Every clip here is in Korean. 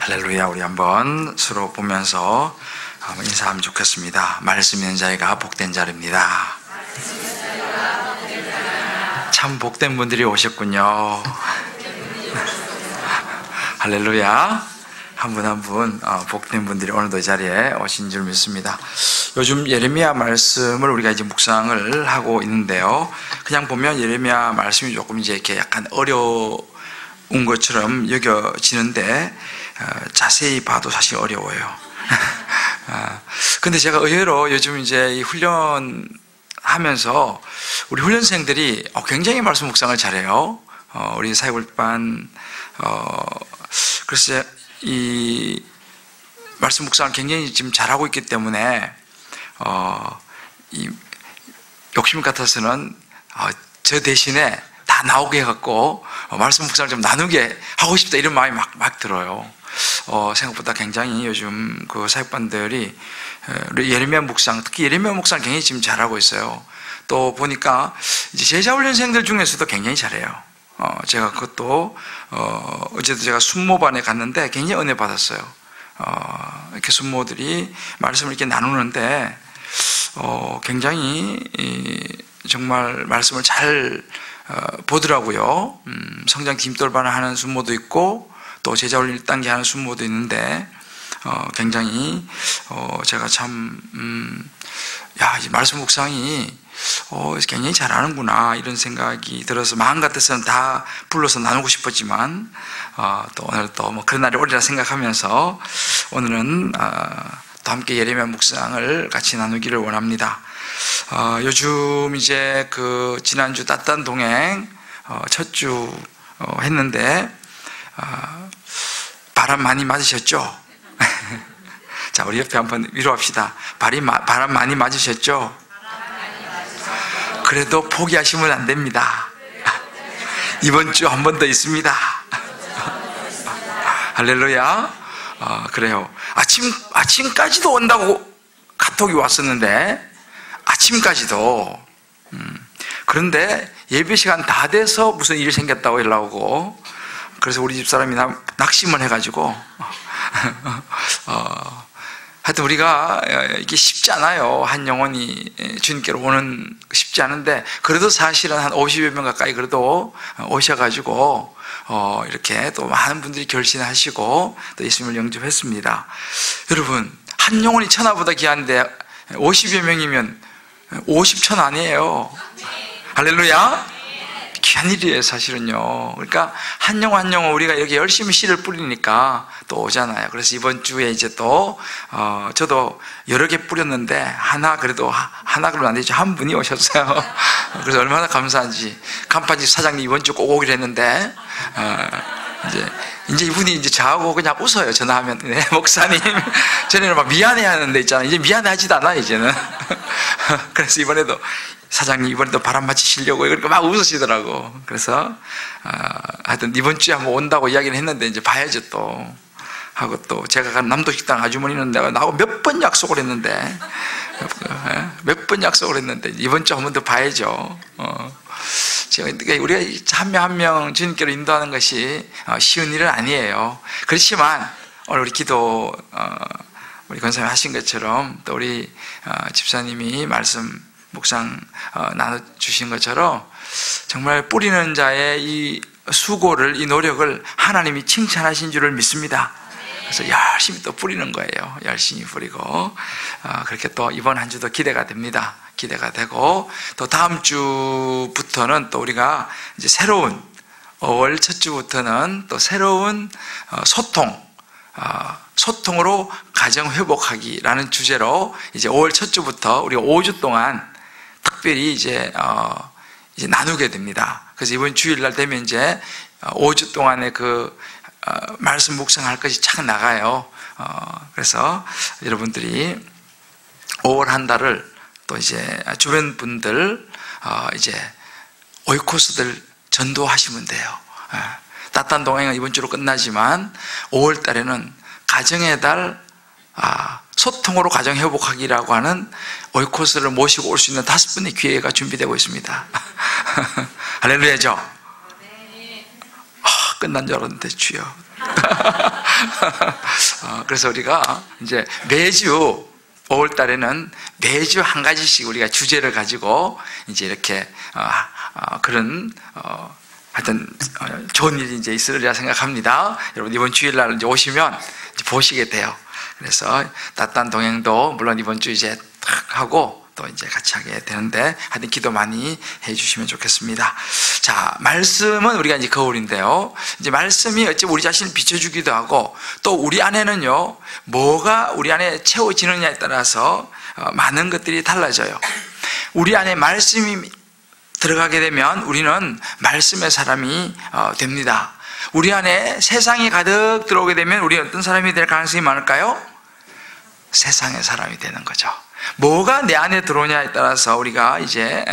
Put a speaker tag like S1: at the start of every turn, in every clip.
S1: 할렐루야. 우리 한번 서로 보면서 인사하면 좋겠습니다. 말씀 있는 자가 복된 자입니다. 참 복된 분들이 오셨군요. 할렐루야. 한 분 한 분 복된 분들이 오늘도 이 자리에 오신 줄 믿습니다. 요즘 예레미야 말씀을 우리가 이제 묵상을 하고 있는데요. 그냥 보면 예레미야 말씀이 조금 이제 이렇게 약간 어려운 것처럼 여겨지는데 자세히 봐도 사실 어려워요. 근데 제가 의외로 요즘 이제 이 훈련하면서 우리 훈련생들이 굉장히 말씀 묵상을 잘해요. 우리 사회골반 글쎄 이 말씀 묵상을 굉장히 지금 잘하고 있기 때문에 이 욕심 같아서는 저 대신에 다 나오게 해갖고 말씀 묵상을 좀 나누게 하고 싶다 이런 마음이 막 들어요. 생각보다 굉장히 요즘 그 사역반들이 예레미야 묵상, 특히 예레미야 묵상 굉장히 지금 잘하고 있어요. 또 보니까 이제 제자훈련생들 중에서도 굉장히 잘해요. 제가 그것도 어제도 제가 순모반에 갔는데 굉장히 은혜 받았어요. 이렇게 순모들이 말씀을 이렇게 나누는데 굉장히 정말 말씀을 잘 보더라고요. 성장 뒷돌반을 하는 순모도 있고 또 제자훈련 1단계 하는 순모도 있는데 굉장히 제가 참 이 말씀 묵상이 굉장히 잘하는구나 이런 생각이 들어서 마음 같아서는 다 불러서 나누고 싶었지만 또 오늘 또 뭐 그런 날이 오리라 생각하면서 오늘은 또 함께 예레미야 묵상을 같이 나누기를 원합니다. 요즘 이제 그 지난주 따뜻한 동행 첫 주 했는데 바람 많이 맞으셨죠? 자, 우리 옆에 한번 위로합시다. 바람 많이 맞으셨죠? 그래도 포기하시면 안 됩니다. 이번 주 한 번 더 있습니다. 할렐루야. 그래요. 아침까지도 온다고 카톡이 왔었는데, 아침까지도. 그런데 예배 시간 다 돼서 무슨 일이 생겼다고 연락 오고, 그래서 우리 집사람이 낙심을 해가지고, 하여튼 우리가 이게 쉽지 않아요. 한 영혼이 주님께로 오는 쉽지 않은데 그래도 사실은 한 50여 명 가까이 그래도 오셔가지고 이렇게 또 많은 분들이 결신하시고 또 예수님을 영접했습니다. 여러분 한 영혼이 천하보다 귀한데 50여 명이면 50천 아니에요. 할렐루야. 귀한 일이에요 사실은요. 그러니까 한 영혼 한 영혼 우리가 여기 열심히 씨를 뿌리니까 또 오잖아요. 그래서 이번 주에 이제 또 저도 여러 개 뿌렸는데 그래도 하나 그러면 안 되죠. 한 분이 오셨어요. 그래서 얼마나 감사한지. 간판집 사장님 이번 주 꼭 오기로 했는데 이제 이분이 이제 저하고 그냥 웃어요. 전화하면 네, 목사님 전에는 막 미안해 하는 데 있잖아요. 이제 미안해하지도 않아 이제는. 그래서 이번에도 사장님 이번에도 바람 맞히시려고 이렇게 막 웃으시더라고. 그래서 하여튼 이번 주에 한번 온다고 이야기를 했는데 이제 봐야죠 또 하고 또 제가 간 남도식당 아주머니는 내가 나하고 몇 번 약속을 했는데 이번 주에 한 번 더 봐야죠. 우리가 한 명 한 명 주님께로 인도하는 것이 쉬운 일은 아니에요. 그렇지만 오늘 우리 기도 우리 권사님 하신 것처럼 또 우리 집사님이 말씀 묵상 나눠주신 것처럼 정말 뿌리는 자의 이 수고를 이 노력을 하나님이 칭찬하신 줄을 믿습니다. 그래서 열심히 또 뿌리는 거예요. 열심히 뿌리고 그렇게 또 이번 한 주도 기대가 됩니다. 기대가 되고 또 다음 주부터는 또 우리가 이제 새로운 5월 첫 주부터는 또 새로운 소통으로 가정 회복하기라는 주제로 이제 5월 첫 주부터 우리가 5주 동안 특별히 이제 나누게 됩니다. 그래서 이번 주일날 되면 이제 5주 동안의 그 말씀 묵상할 것이 착 나가요. 그래서 여러분들이 5월 한 달을 또 이제 주변 분들 이제 오이코스들 전도하시면 돼요. 따뜻한 동행은 이번 주로 끝나지만 5월 달에는 가정의 달 소통으로 가정 회복하기라고 하는 오이코스를 모시고 올 수 있는 5분의 기회가 준비되고 있습니다. 할렐루야죠. 끝난 줄 알았는데 주여. 그래서 우리가 이제 매주 5월 달에는 매주 한 가지씩 우리가 주제를 가지고 이제 이렇게 그런 하여튼 좋은 일이 이제 있으리라 생각합니다. 여러분 이번 주일날 이제 오시면 이제 보시게 돼요. 그래서 따뜻한 동행도 물론 이번 주 이제 탁 하고 또 이제 같이 하게 되는데 하여튼 기도 많이 해주시면 좋겠습니다. 자, 말씀은 우리가 이제 거울인데요. 이제 말씀이 어찌 우리 자신을 비춰주기도 하고 또 우리 안에는요, 뭐가 우리 안에 채워지느냐에 따라서 많은 것들이 달라져요. 우리 안에 말씀이 들어가게 되면 우리는 말씀의 사람이 됩니다. 우리 안에 세상이 가득 들어오게 되면 우리는 어떤 사람이 될 가능성이 많을까요? 세상의 사람이 되는 거죠. 뭐가 내 안에 들어오냐에 따라서 우리가 이제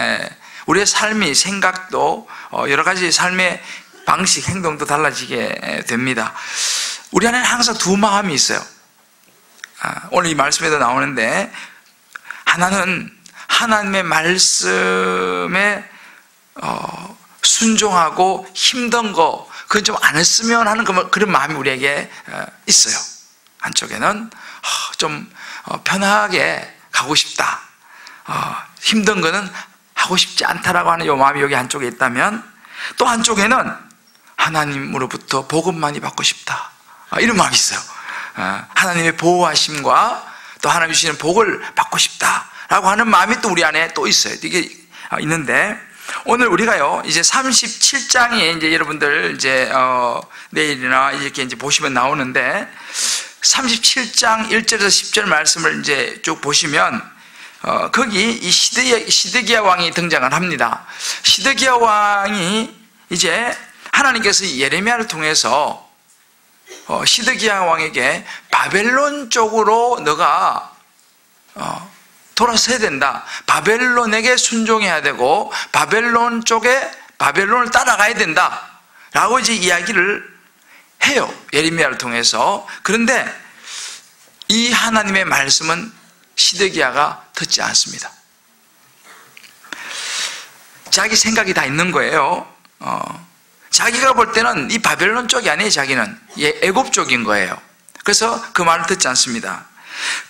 S1: 우리의 삶이 생각도 여러 가지 삶의 방식, 행동도 달라지게 됩니다. 우리 안에는 항상 두 마음이 있어요. 오늘 이 말씀에도 나오는데 하나는 하나님의 말씀에 순종하고 힘든 거 그건 좀 안 했으면 하는 그런 마음이 우리에게 있어요. 한쪽에는 좀 편하게 가고 싶다, 힘든 거는 하고 싶지 않다라고 하는 이 마음이 여기 한쪽에 있다면, 또 한쪽에는 하나님으로부터 복음만이 받고 싶다, 이런 마음이 있어요. 하나님의 보호하심과 또 하나님 주시는 복을 받고 싶다라고 하는 마음이 또 우리 안에 또 있어요. 이게 있는데 오늘 우리가요 이제 37장에 이제 여러분들 이제 내일이나 이렇게 이제 보시면 나오는데 37장 1절에서 10절 말씀을 이제 쭉 보시면 거기 이 시드기야 왕이 등장을 합니다. 시드기야 왕이 이제 하나님께서 예레미야를 통해서 시드기야 왕에게 바벨론 쪽으로 너가 돌아서야 된다, 바벨론에게 순종해야 되고 바벨론 쪽에 바벨론을 따라가야 된다 라고 이제 이야기를 해요, 예레미야를 통해서. 그런데 이 하나님의 말씀은 시드기야가 듣지 않습니다. 자기 생각이 다 있는 거예요. 자기가 볼 때는 이 바벨론 쪽이 아니에요. 자기는 애굽 쪽인 거예요. 그래서 그 말을 듣지 않습니다.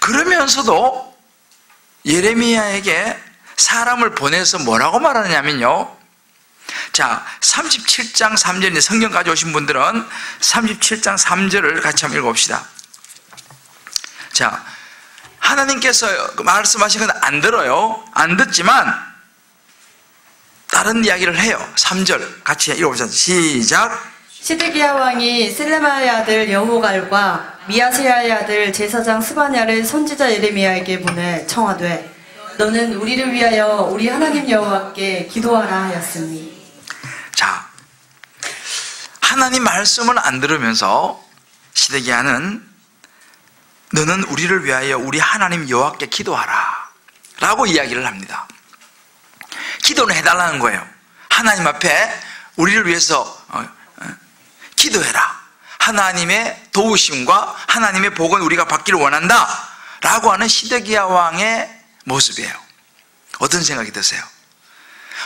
S1: 그러면서도 예레미야에게 사람을 보내서 뭐라고 말하냐면요, 자, 37장 3절, 성경 가져오신 분들은 37장 3절을 같이 한번 읽어봅시다. 자, 하나님께서 말씀하신 건 안 들어요. 안 듣지만 다른 이야기를 해요. 3절 같이 읽어보자. 시작.
S2: 시드기야 왕이 셀레마의 아들 여호갈과 미야세야의 아들 제사장 스바냐를 선지자 예레미야에게 보내 청하되 너는 우리를 위하여 우리 하나님 여호와께 기도하라 하였으니.
S1: 자, 하나님 말씀을 안 들으면서 시드기야는 너는 우리를 위하여 우리 하나님 여호와께 기도하라 라고 이야기를 합니다. 기도는 해달라는 거예요. 하나님 앞에 우리를 위해서 기도해라, 하나님의 도우심과 하나님의 복은 우리가 받기를 원한다 라고 하는 시드기야 왕의 모습이에요. 어떤 생각이 드세요?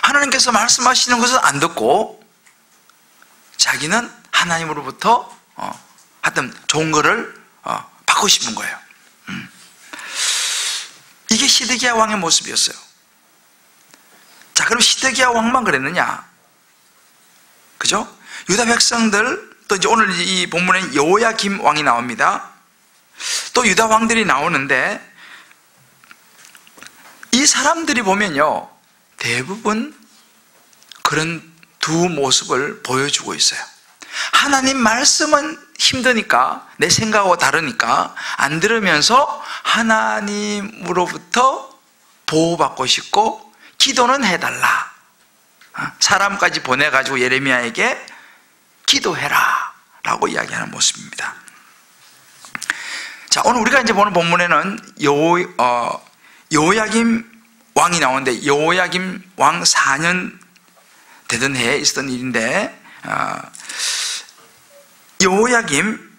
S1: 하나님께서 말씀하시는 것을 안 듣고 자기는 하나님으로부터 하여튼 좋은 거를 받고 싶은 거예요. 이게 시드기야 왕의 모습이었어요. 자, 그럼 시드기야 왕만 그랬느냐? 그죠? 유다 백성들, 또 이제 오늘 이 본문엔 여호야김 왕이 나옵니다. 또 유다 왕들이 나오는데 이 사람들이 보면요 대부분 그런 두 모습을 보여주고 있어요. 하나님 말씀은 힘드니까, 내 생각하고 다르니까 안 들으면서 하나님으로부터 보호받고 싶고 기도는 해달라, 사람까지 보내가지고 예레미야에게 기도해라 라고 이야기하는 모습입니다. 자, 오늘 우리가 이제 보는 본문에는 여호야김 왕이 나오는데, 여호야김 왕 4년 되던 해에 있었던 일인데, 여호야김,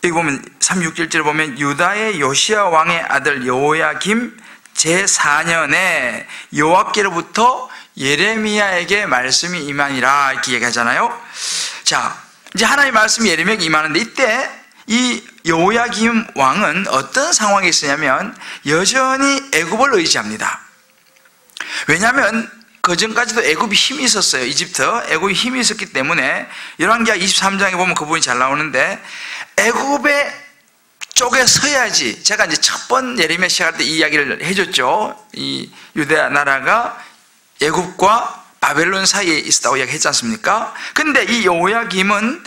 S1: 여기 보면 36절에 보면 유다의 요시야 왕의 아들 여호야김 제4년에 여호와께로부터 예레미야에게 말씀이 임하니라 이렇게 얘기하잖아요. 자, 이제 하나님의 말씀이 예레미야에게 임하는데, 이때 이 여호야김 왕은 어떤 상황에 있었냐면 여전히 애굽을 의지합니다. 왜냐하면 그전까지도 애굽이 힘이 있었어요. 이집트 애굽이 힘이 있었기 때문에 열왕기하 23장에 보면 그 부분이 잘 나오는데, 애굽의 쪽에 서야지. 제가 이제 첫 번 예레미야 시작할 때 이 이야기를 해줬죠. 이 유대 나라가 애굽과 바벨론 사이에 있었다고 이야기했지 않습니까? 근데 이 여호야김은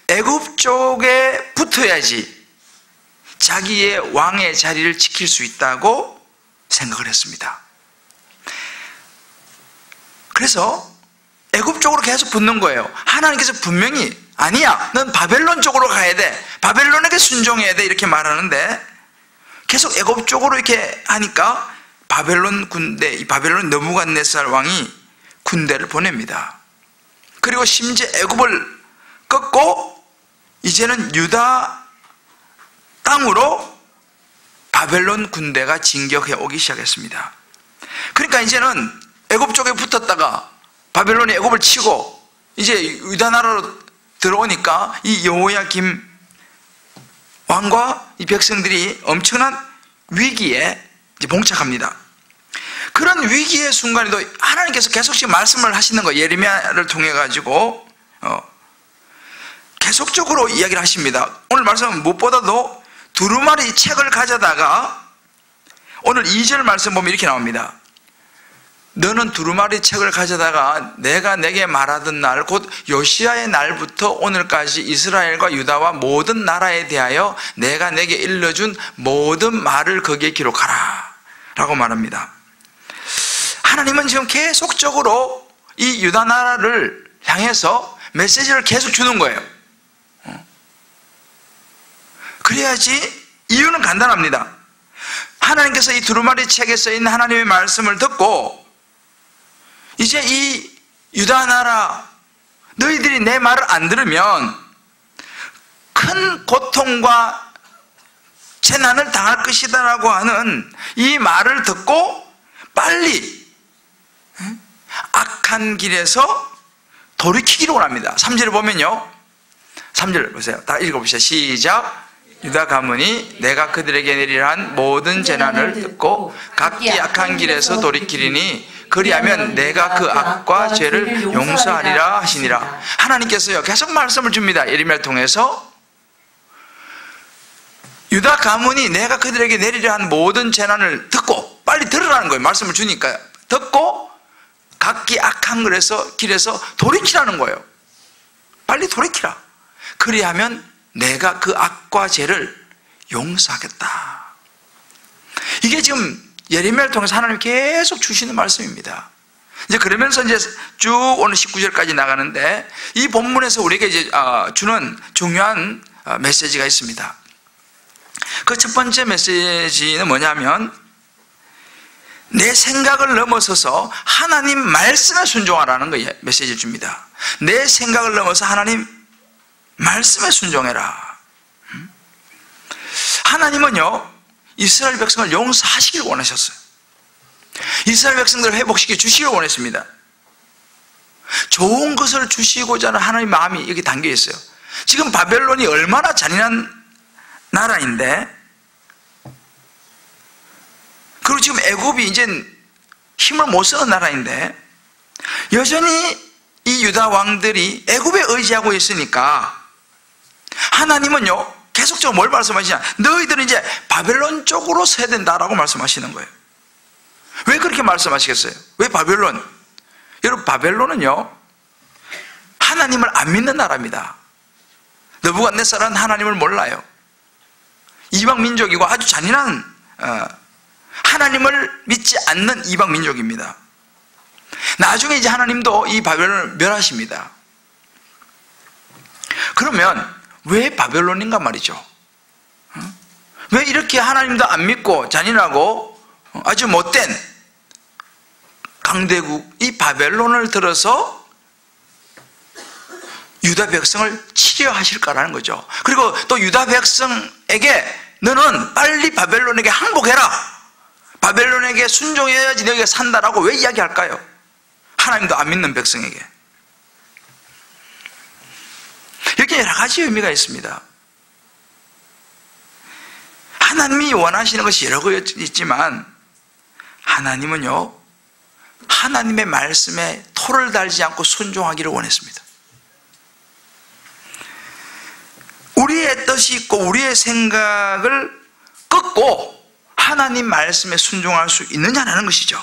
S1: 애굽 쪽에 붙어야지 자기의 왕의 자리를 지킬 수 있다고 생각을 했습니다. 그래서 애굽 쪽으로 계속 붙는 거예요. 하나님께서 분명히 아니야, 넌 바벨론 쪽으로 가야 돼, 바벨론에게 순종해야 돼, 이렇게 말하는데 계속 애굽 쪽으로 이렇게 하니까 바벨론 군대, 이 바벨론 느부갓네살 왕이 군대를 보냅니다. 그리고 심지어 애굽을 꺾고 이제는 유다 땅으로 바벨론 군대가 진격해 오기 시작했습니다. 그러니까 이제는 애굽 쪽에 붙었다가 바벨론이 애굽을 치고 이제 유다 나라로 들어오니까 이 여호야김 왕과 이 백성들이 엄청난 위기에 이제 봉착합니다. 그런 위기의 순간에도 하나님께서 계속씩 말씀을 하시는 거예요. 예레미야를 통해 가지고 계속적으로 이야기를 하십니다. 오늘 말씀은 무엇보다도 두루마리 책을 가져다가 오늘 2절 말씀 보면 이렇게 나옵니다. 너는 두루마리 책을 가져다가 내가 내게 말하던 날, 곧 요시야의 날부터 오늘까지 이스라엘과 유다와 모든 나라에 대하여 내가 내게 일러준 모든 말을 거기에 기록하라 라고 말합니다. 하나님은 지금 계속적으로 이 유다 나라를 향해서 메시지를 계속 주는 거예요. 그래야지. 이유는 간단합니다. 하나님께서 이 두루마리 책에 써있는 하나님의 말씀을 듣고 이제 이 유다 나라, 너희들이 내 말을 안 들으면 큰 고통과 재난을 당할 것이다 라고 하는 이 말을 듣고 빨리 악한 길에서 돌이키기를 원합니다. 3절을 보면요, 3절 보세요. 다 읽어보시죠. 시작. 유다 가문이 내가 그들에게 내리라 한 모든 재난을 듣고 각기 악한 길에서 돌이키리니 그리하면 내가 그 악과 죄를 용서하리라 하시니라. 하나님께서요 계속 말씀을 줍니다. 예레미야를 통해서 유다 가문이 내가 그들에게 내리려 한 모든 재난을 듣고, 빨리 들으라는 거예요. 말씀을 주니까요. 듣고 각기 악한 길에서 돌이키라는 거예요. 빨리 돌이키라. 그리하면 내가 그 악과 죄를 용서하겠다. 이게 지금 예레미야를 통해서 하나님이 계속 주시는 말씀입니다. 이제 그러면서 이제 쭉 오늘 19절까지 나가는데, 이 본문에서 우리에게 이제 주는 중요한 메시지가 있습니다. 그 첫 번째 메시지는 뭐냐면, 내 생각을 넘어서서 하나님 말씀에 순종하라는 거예요. 메시지를 줍니다. 내 생각을 넘어서 하나님 말씀에 순종해라. 하나님은요 이스라엘 백성을 용서하시길 원하셨어요. 이스라엘 백성들을 회복시켜 주시길 원했습니다. 좋은 것을 주시고자 하는 하나님의 마음이 여기 담겨 있어요. 지금 바벨론이 얼마나 잔인한 나라인데, 그리고 지금 애굽이 이제 힘을 못 쓰는 나라인데, 여전히 이 유다 왕들이 애굽에 의지하고 있으니까 하나님은요 계속적으로 뭘 말씀하시냐, 너희들은 이제 바벨론 쪽으로 서야 된다라고 말씀하시는 거예요. 왜 그렇게 말씀하시겠어요? 왜 바벨론? 여러분, 바벨론은요 하나님을 안 믿는 나라입니다. 느부갓네살은 하나님을 몰라요. 이방 민족이고 아주 잔인한 하나님을 믿지 않는 이방 민족입니다. 나중에 이제 하나님도 이 바벨론을 멸하십니다. 그러면 왜 바벨론인가 말이죠. 왜 이렇게 하나님도 안 믿고 잔인하고 아주 못된 강대국 이 바벨론을 들어서 유다 백성을 치려하실까라는 거죠. 그리고 또 유다 백성에게 너는 빨리 바벨론에게 항복해라, 바벨론에게 순종해야지 너희가 산다라고 왜 이야기할까요? 하나님도 안 믿는 백성에게. 이렇게 이것은 여러 가지 의미가 있습니다. 하나님이 원하시는 것이 여러 가지 있지만 하나님은요, 하나님의 말씀에 토를 달지 않고 순종하기를 원했습니다. 우리의 뜻이 있고 우리의 생각을 꺾고 하나님 말씀에 순종할 수 있느냐라는 것이죠.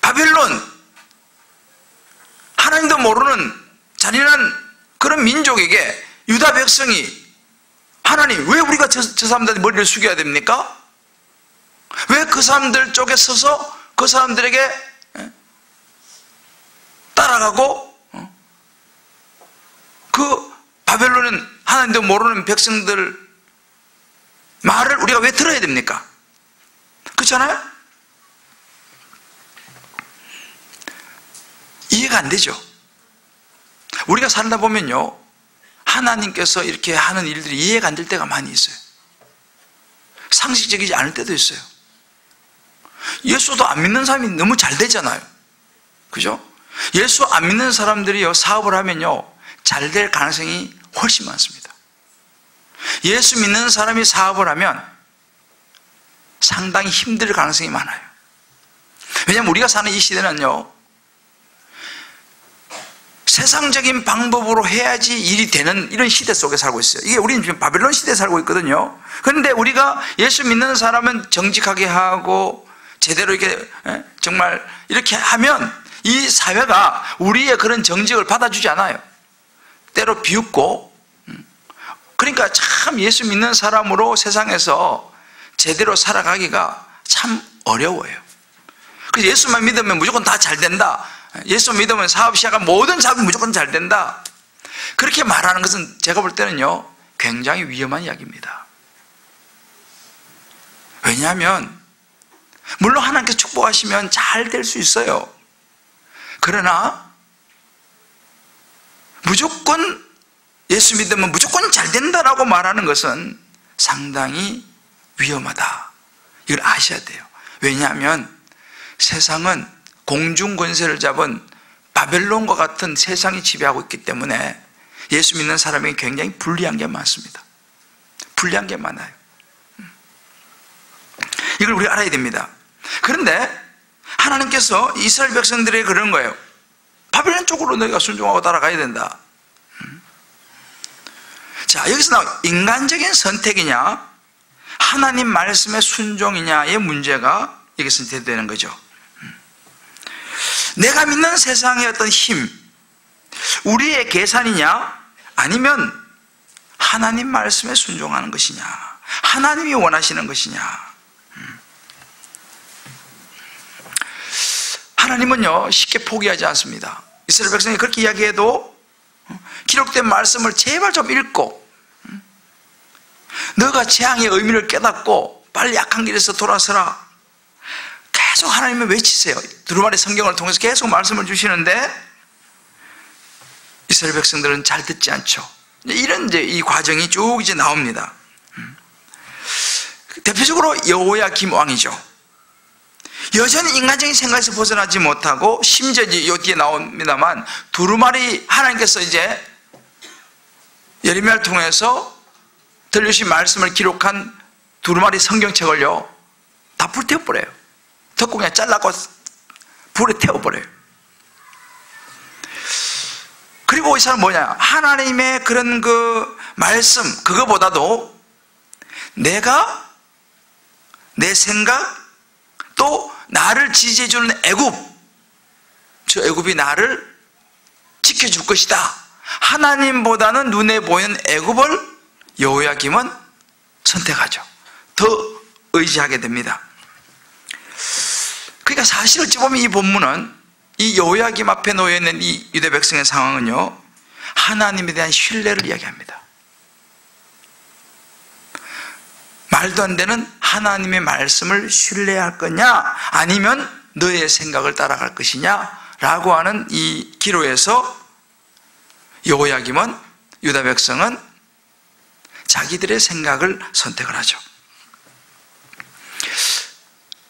S1: 바벨론, 하나님도 모르는 잔인한 그런 민족에게 유다 백성이 하나님, 왜 우리가 저 사람들한테 머리를 숙여야 됩니까? 왜 그 사람들 쪽에 서서 그 사람들에게 따라가고 그 바벨론은 하나님도 모르는 백성들 말을 우리가 왜 들어야 됩니까? 그렇잖아요? 이해가 안 되죠. 우리가 살다 보면요, 하나님께서 이렇게 하는 일들이 이해가 안 될 때가 많이 있어요. 상식적이지 않을 때도 있어요. 예수도 안 믿는 사람이 너무 잘 되잖아요. 그죠? 예수 안 믿는 사람들이요, 사업을 하면요, 잘 될 가능성이 훨씬 많습니다. 예수 믿는 사람이 사업을 하면 상당히 힘들 가능성이 많아요. 왜냐하면 우리가 사는 이 시대는요, 세상적인 방법으로 해야지 일이 되는 이런 시대 속에 살고 있어요. 이게 우리는 지금 바벨론 시대에 살고 있거든요. 그런데 우리가 예수 믿는 사람은 정직하게 하고 제대로 이렇게 정말 이렇게 하면 이 사회가 우리의 그런 정직을 받아주지 않아요. 때로 비웃고. 그러니까 참 예수 믿는 사람으로 세상에서 제대로 살아가기가 참 어려워요. 그래서 예수만 믿으면 무조건 다 잘 된다. 예수 믿으면 사업 시작하면 모든 사업이 무조건 잘 된다. 그렇게 말하는 것은 제가 볼 때는요, 굉장히 위험한 이야기입니다. 왜냐하면 물론 하나님께서 축복하시면 잘 될 수 있어요. 그러나 무조건 예수 믿으면 무조건 잘 된다라고 말하는 것은 상당히 위험하다. 이걸 아셔야 돼요. 왜냐하면 세상은 공중 권세를 잡은 바벨론과 같은 세상이 지배하고 있기 때문에 예수 믿는 사람에게 굉장히 불리한 게 많습니다. 불리한 게 많아요. 이걸 우리가 알아야 됩니다. 그런데 하나님께서 이스라엘 백성들에게 그런 거예요. 바벨론 쪽으로 너희가 순종하고 따라가야 된다. 자, 여기서 나온 인간적인 선택이냐 하나님 말씀의 순종이냐의 문제가 여기서 대두되는 거죠. 내가 믿는 세상의 어떤 힘, 우리의 계산이냐 아니면 하나님 말씀에 순종하는 것이냐, 하나님이 원하시는 것이냐. 하나님은요, 쉽게 포기하지 않습니다. 이스라엘 백성이 그렇게 이야기해도 기록된 말씀을 제발 좀 읽고 너가 재앙의 의미를 깨닫고 빨리 약한 길에서 돌아서라. 계속 하나님을 외치세요. 두루마리 성경을 통해서 계속 말씀을 주시는데 이스라엘 백성들은 잘 듣지 않죠. 이런 이제 이 과정이 쭉 이제 나옵니다. 대표적으로 여호야김 왕이죠. 여전히 인간적인 생각에서 벗어나지 못하고 심지어 이 뒤에 나옵니다만 두루마리 하나님께서 이제 예레미야를 통해서 들려주신 말씀을 기록한 두루마리 성경책을요 다 불태워버려요. 덮고 그냥 잘라고 불에 태워버려요. 그리고 이 사람은 뭐냐, 하나님의 그런 그 말씀 그거보다도 내가 내 생각 또 나를 지지해주는 애굽, 저 애굽이 나를 지켜줄 것이다. 하나님보다는 눈에 보이는 애굽을 여호야김은 선택하죠. 더 의지하게 됩니다. 그러니까 사실 어찌 보면 이 본문은 이 여호야김 앞에 놓여있는 이 유대 백성의 상황은요 하나님에 대한 신뢰를 이야기합니다. 말도 안 되는 하나님의 말씀을 신뢰할 거냐 아니면 너의 생각을 따라갈 것이냐 라고 하는 이 기로에서 여호야김은, 유다 백성은 자기들의 생각을 선택을 하죠.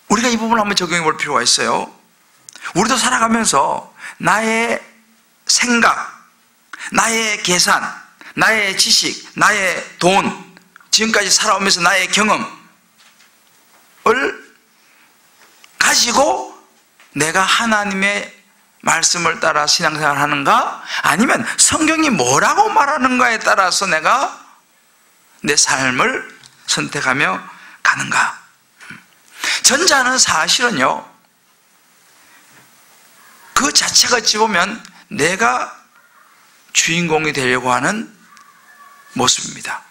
S1: 우리가 이 부분을 한번 적용해 볼 필요가 있어요. 우리도 살아가면서 나의 생각, 나의 계산, 나의 지식, 나의 돈, 지금까지 살아오면서 나의 경험을 가지고 내가 하나님의 말씀을 따라 신앙생활을 하는가? 아니면 성경이 뭐라고 말하는가에 따라서 내가 내 삶을 선택하며 가는가? 전자는 사실은요, 그 자체가 어찌 보면 내가 주인공이 되려고 하는 모습입니다.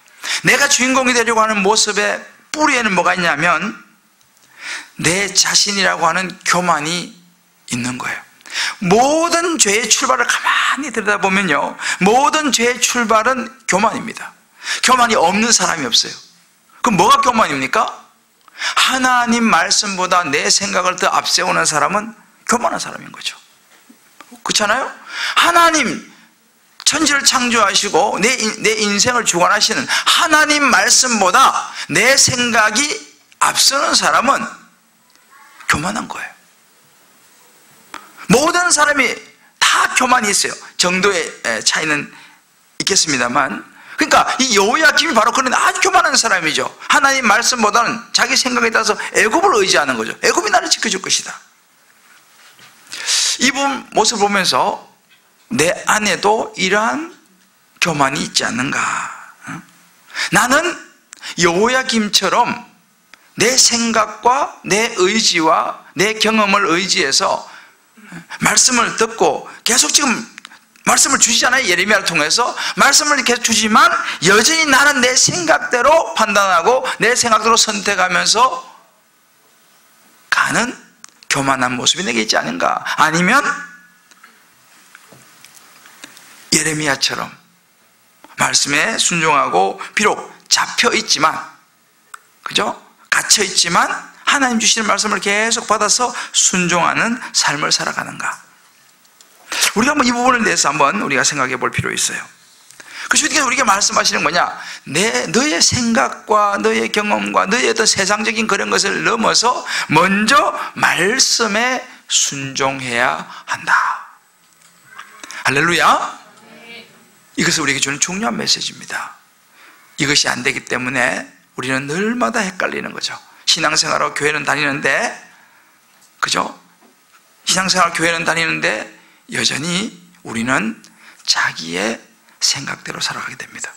S1: 내가 주인공이 되려고 하는 모습의 뿌리에는 뭐가 있냐면 내 자신이라고 하는 교만이 있는 거예요. 모든 죄의 출발을 가만히 들여다보면요, 모든 죄의 출발은 교만입니다. 교만이 없는 사람이 없어요. 그럼 뭐가 교만입니까? 하나님 말씀보다 내 생각을 더 앞세우는 사람은 교만한 사람인 거죠. 그렇잖아요? 하나님 천지를 창조하시고 내 인생을 주관하시는 하나님 말씀보다 내 생각이 앞서는 사람은 교만한 거예요. 모든 사람이 다 교만이 있어요. 정도의 차이는 있겠습니다만, 그러니까 이 여호야김이 바로 그런 아주 교만한 사람이죠. 하나님 말씀보다는 자기 생각에 따라서 애굽을 의지하는 거죠. 애굽이 나를 지켜줄 것이다. 이 모습을 보면서 내 안에도 이러한 교만이 있지 않는가? 나는 여호야김처럼 내 생각과 내 의지와 내 경험을 의지해서 말씀을 듣고 계속 지금 말씀을 주시잖아요. 예레미야를 통해서 말씀을 계속 주지만 여전히 나는 내 생각대로 판단하고 내 생각대로 선택하면서 가는 교만한 모습이 내게 있지 않은가? 아니면 예레미야처럼 말씀에 순종하고 비록 잡혀 있지만, 그죠? 갇혀 있지만 하나님 주시는 말씀을 계속 받아서 순종하는 삶을 살아가는가? 우리가 한번 이 부분에 대해서 한번 우리가 생각해 볼 필요 있어요. 그래서 우리가 말씀하시는 뭐냐? 너의 생각과 너의 경험과 너의 어떤 세상적인 그런 것을 넘어서 먼저 말씀에 순종해야 한다. 할렐루야. 이것은 우리에게 주는 중요한 메시지입니다. 이것이 안 되기 때문에 우리는 늘마다 헷갈리는 거죠. 신앙생활하고 교회는 다니는데, 그죠? 신앙생활 교회는 다니는데 여전히 우리는 자기의 생각대로 살아가게 됩니다.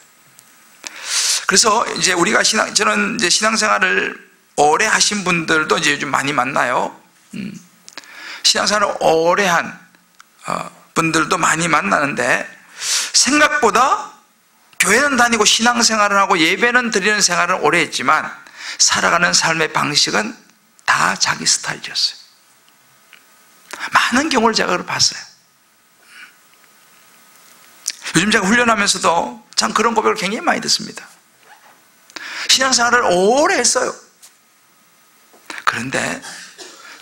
S1: 그래서 이제 우리가 저는 이제 신앙생활을 오래 하신 분들도 이제 요즘 많이 만나요. 신앙생활을 오래 한 분들도 많이 만나는데, 생각보다 교회는 다니고 신앙생활을 하고 예배는 드리는 생활을 오래 했지만 살아가는 삶의 방식은 다 자기 스타일이었어요. 많은 경우를 제가 봤어요. 요즘 제가 훈련하면서도 참 그런 고백을 굉장히 많이 듣습니다. 신앙생활을 오래 했어요. 그런데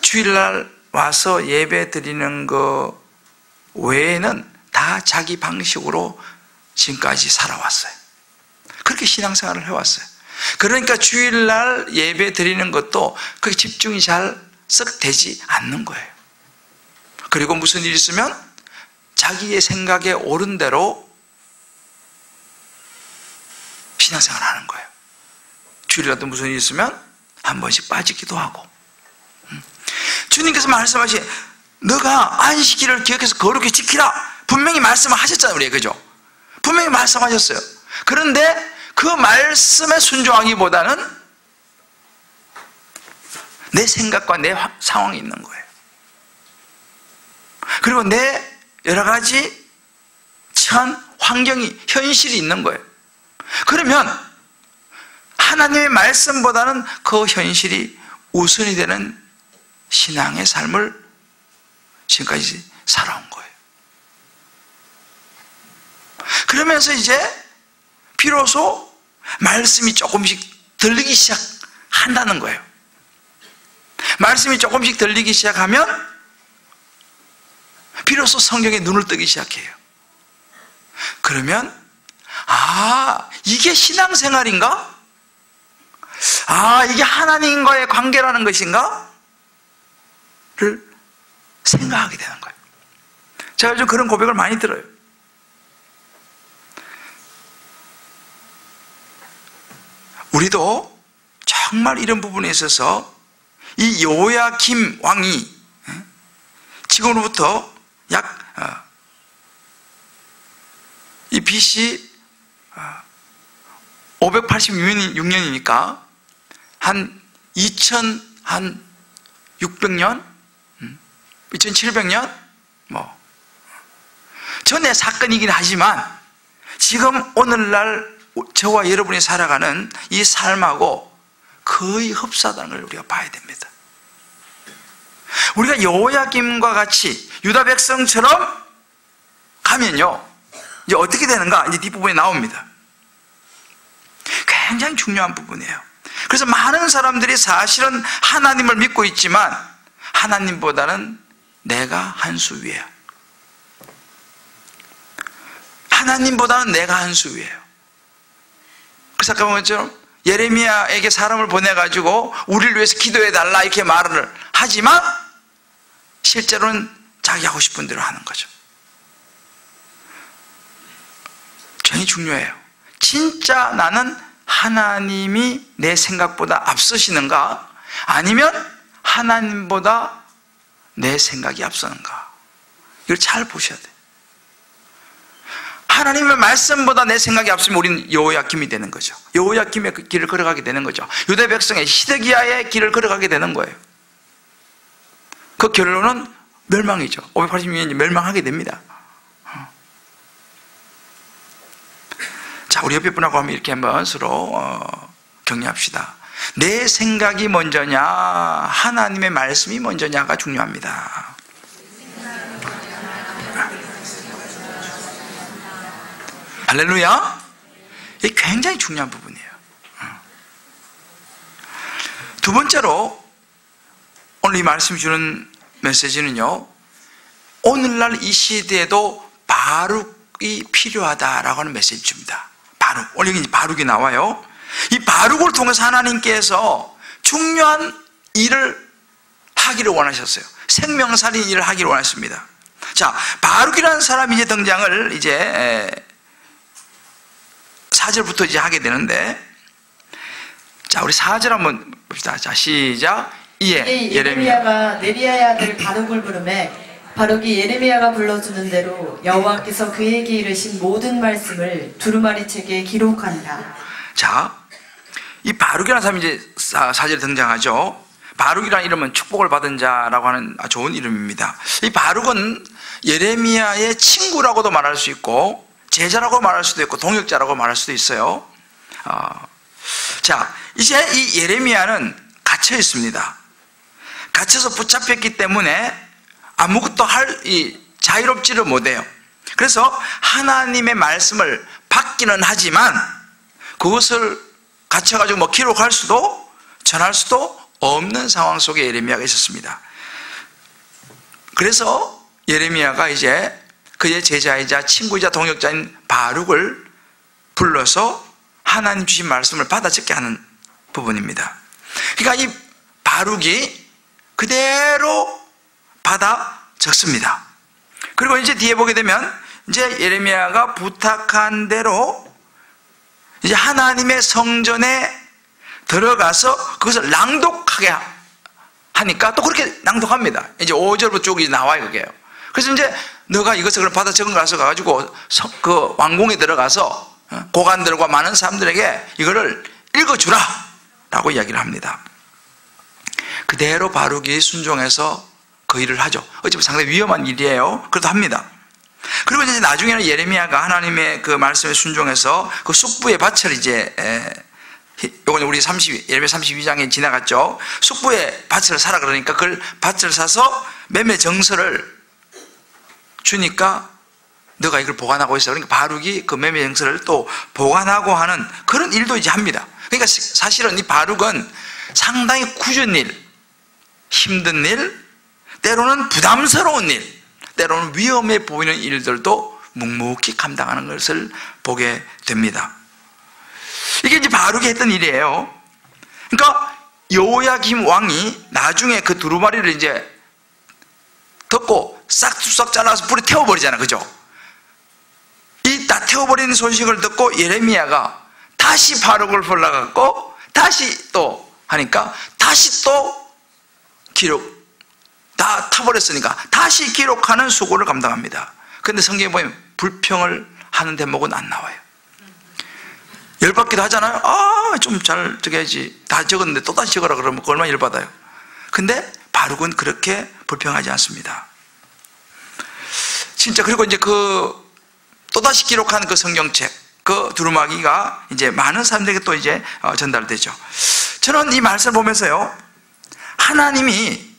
S1: 주일날 와서 예배 드리는 거 외에는 다 자기 방식으로 지금까지 살아왔어요. 그렇게 신앙생활을 해왔어요. 그러니까 주일날 예배 드리는 것도 그렇게 집중이 잘 썩 되지 않는 거예요. 그리고 무슨 일이 있으면 자기의 생각에 옳은 대로 신앙생활을 하는 거예요. 주일이라도 무슨 일이 있으면 한 번씩 빠지기도 하고. 주님께서 말씀하신 너가 안식일을 기억해서 거룩히 지키라, 분명히 말씀을 하셨잖아요. 우리, 그죠? 분명히 말씀하셨어요. 그런데 그 말씀에 순종하기보다는 내 생각과 내 상황이 있는 거예요. 그리고 내 여러 가지 처한 환경이, 현실이 있는 거예요. 그러면 하나님의 말씀보다는 그 현실이 우선이 되는 신앙의 삶을 지금까지 살아온 거예요. 그러면서 이제 비로소 말씀이 조금씩 들리기 시작한다는 거예요. 말씀이 조금씩 들리기 시작하면 비로소 성경에 눈을 뜨기 시작해요. 그러면 이게 신앙생활인가? 이게 하나님과의 관계라는 것인가? 를 생각하게 되는 거예요. 제가 요즘 그런 고백을 많이 들어요. 우리도 정말 이런 부분에 있어서 이 여호야김 왕이 지금으로부터 약 이 BC 586년이니까 한 2600년 2700년 뭐 전의 사건이긴 하지만 지금 오늘날 저와 여러분이 살아가는 이 삶하고 거의 흡사하다는 걸 우리가 봐야 됩니다. 우리가 여호야김과 같이 유다 백성처럼 가면요 이제 어떻게 되는가, 이제 뒷부분에 나옵니다. 굉장히 중요한 부분이에요. 그래서 많은 사람들이 사실은 하나님을 믿고 있지만 하나님보다는 내가 한 수 위에요. 하나님보다는 내가 한 수 위에요. 그래서 아까 본 것처럼 예레미야에게 사람을 보내가지고 우리를 위해서 기도해달라 이렇게 말을 하지만 실제로는 자기 하고 싶은 대로 하는 거죠. 굉장히 중요해요. 진짜 나는 하나님이 내 생각보다 앞서시는가, 아니면 하나님보다 내 생각이 앞서는가, 이걸 잘 보셔야 돼요. 하나님의 말씀보다 내 생각이 앞서면 우리는 여호야김이 되는 거죠. 여호야김의 그 길을 걸어가게 되는 거죠. 유다 백성의 시드기야의 길을 걸어가게 되는 거예요. 그 결론은 멸망이죠. 586년이 멸망하게 됩니다. 자, 우리 옆에 분하고 한번 이렇게 한번 서로 격려합시다. 내 생각이 먼저냐, 하나님의 말씀이 먼저냐가 중요합니다. 할렐루야. 이게 굉장히 중요한 부분이에요. 두 번째로 오늘 이 말씀 주는 메시지는요, 오늘날 이 시대에도 바룩이 필요하다라고 하는 메시지 줍니다. 바룩. 오늘 여기 바룩이 나와요. 이 바룩을 통해서 하나님께서 중요한 일을 하기를 원하셨어요. 생명살인 일을 하기를 원하셨습니다. 자, 바룩이라는 사람이 이제 등장을 이제 4절부터 이제 하게 되는데, 자, 우리 4절 한번 봅시다. 자, 시작.
S2: 예레미야가 네리야의 아들 바룩을 부르매 바룩이 예레미야가 불러주는 대로 여호와께서 그에게 이르신 모든 말씀을 두루마리 책에 기록한다.
S1: 자, 이 바룩이라는 사람이 이제 4절에 등장하죠. 바룩이라는 이름은 축복을 받은 자라고 하는 좋은 이름입니다. 이 바룩은 예레미야의 친구라고도 말할 수 있고 제자라고 말할 수도 있고 동역자라고 말할 수도 있어요. 자, 이제 이 예레미야는 갇혀 있습니다. 갇혀서 붙잡혔기 때문에 아무것도 자유롭지를 못해요. 그래서 하나님의 말씀을 받기는 하지만 그것을 갇혀가지고 뭐 기록할 수도 전할 수도 없는 상황 속에 예레미야가 있었습니다. 그래서 예레미야가 이제 그의 제자이자 친구이자 동역자인 바룩을 불러서 하나님 주신 말씀을 받아 적게 하는 부분입니다. 그러니까 이 바룩이 그대로 받아 적습니다. 그리고 이제 뒤에 보게 되면 이제 예레미야가 부탁한 대로 이제 하나님의 성전에 들어가서 그것을 낭독하게 하니까 또 그렇게 낭독합니다. 이제 5절부터 쭉 나와요, 그게요. 그래서 이제 너가 이것을 받아 적은 가서 가지고 그 왕궁에 들어가서 고관들과 많은 사람들에게 이거를 읽어주라 라고 이야기를 합니다. 그대로 바룩이 순종해서 그 일을 하죠. 어차피 상당히 위험한 일이에요. 그래도 합니다. 그리고 이제 나중에는 예레미야가 하나님의 그 말씀에 순종해서 그 숙부의 밭을 이제 요건 우리 예레미야 32장에 지나갔죠. 숙부의 밭을 사라 그러니까 그걸 밭을 사서 매매 정서를 주니까 너가 이걸 보관하고 있어. 그러니까 바룩이 그 매매 정서를 또 보관하고 하는 그런 일도 이제 합니다. 그러니까 사실은 이 바룩은 상당히 굳은 일, 힘든 일, 때로는 부담스러운 일, 때로는 위험해 보이는 일들도 묵묵히 감당하는 것을 보게 됩니다. 이게 이제 바룩이 했던 일이에요. 그러니까 여호야김 왕이 나중에 그 두루마리를 이제 덮고 싹둑싹 잘라서 불에 태워버리잖아, 그죠? 이 다 태워버리는 소식을 듣고 예레미야가 다시 바룩을 불러갖고 다시 또 하니까 다시 또 기록 다 타버렸으니까 다시 기록하는 수고를 감당합니다. 그런데 성경에 보면 불평을 하는 대목은 안 나와요. 열받기도 하잖아요. 좀 잘 적어야지. 다 적었는데 또 다시 적어라 그러면 얼마나 열받아요. 근데 바룩은 그렇게 불평하지 않습니다. 진짜. 그리고 이제 또다시 기록한 그 성경책, 그 두루마기가 이제 많은 사람들에게 또 이제 전달되죠. 저는 이 말씀을 보면서요, 하나님이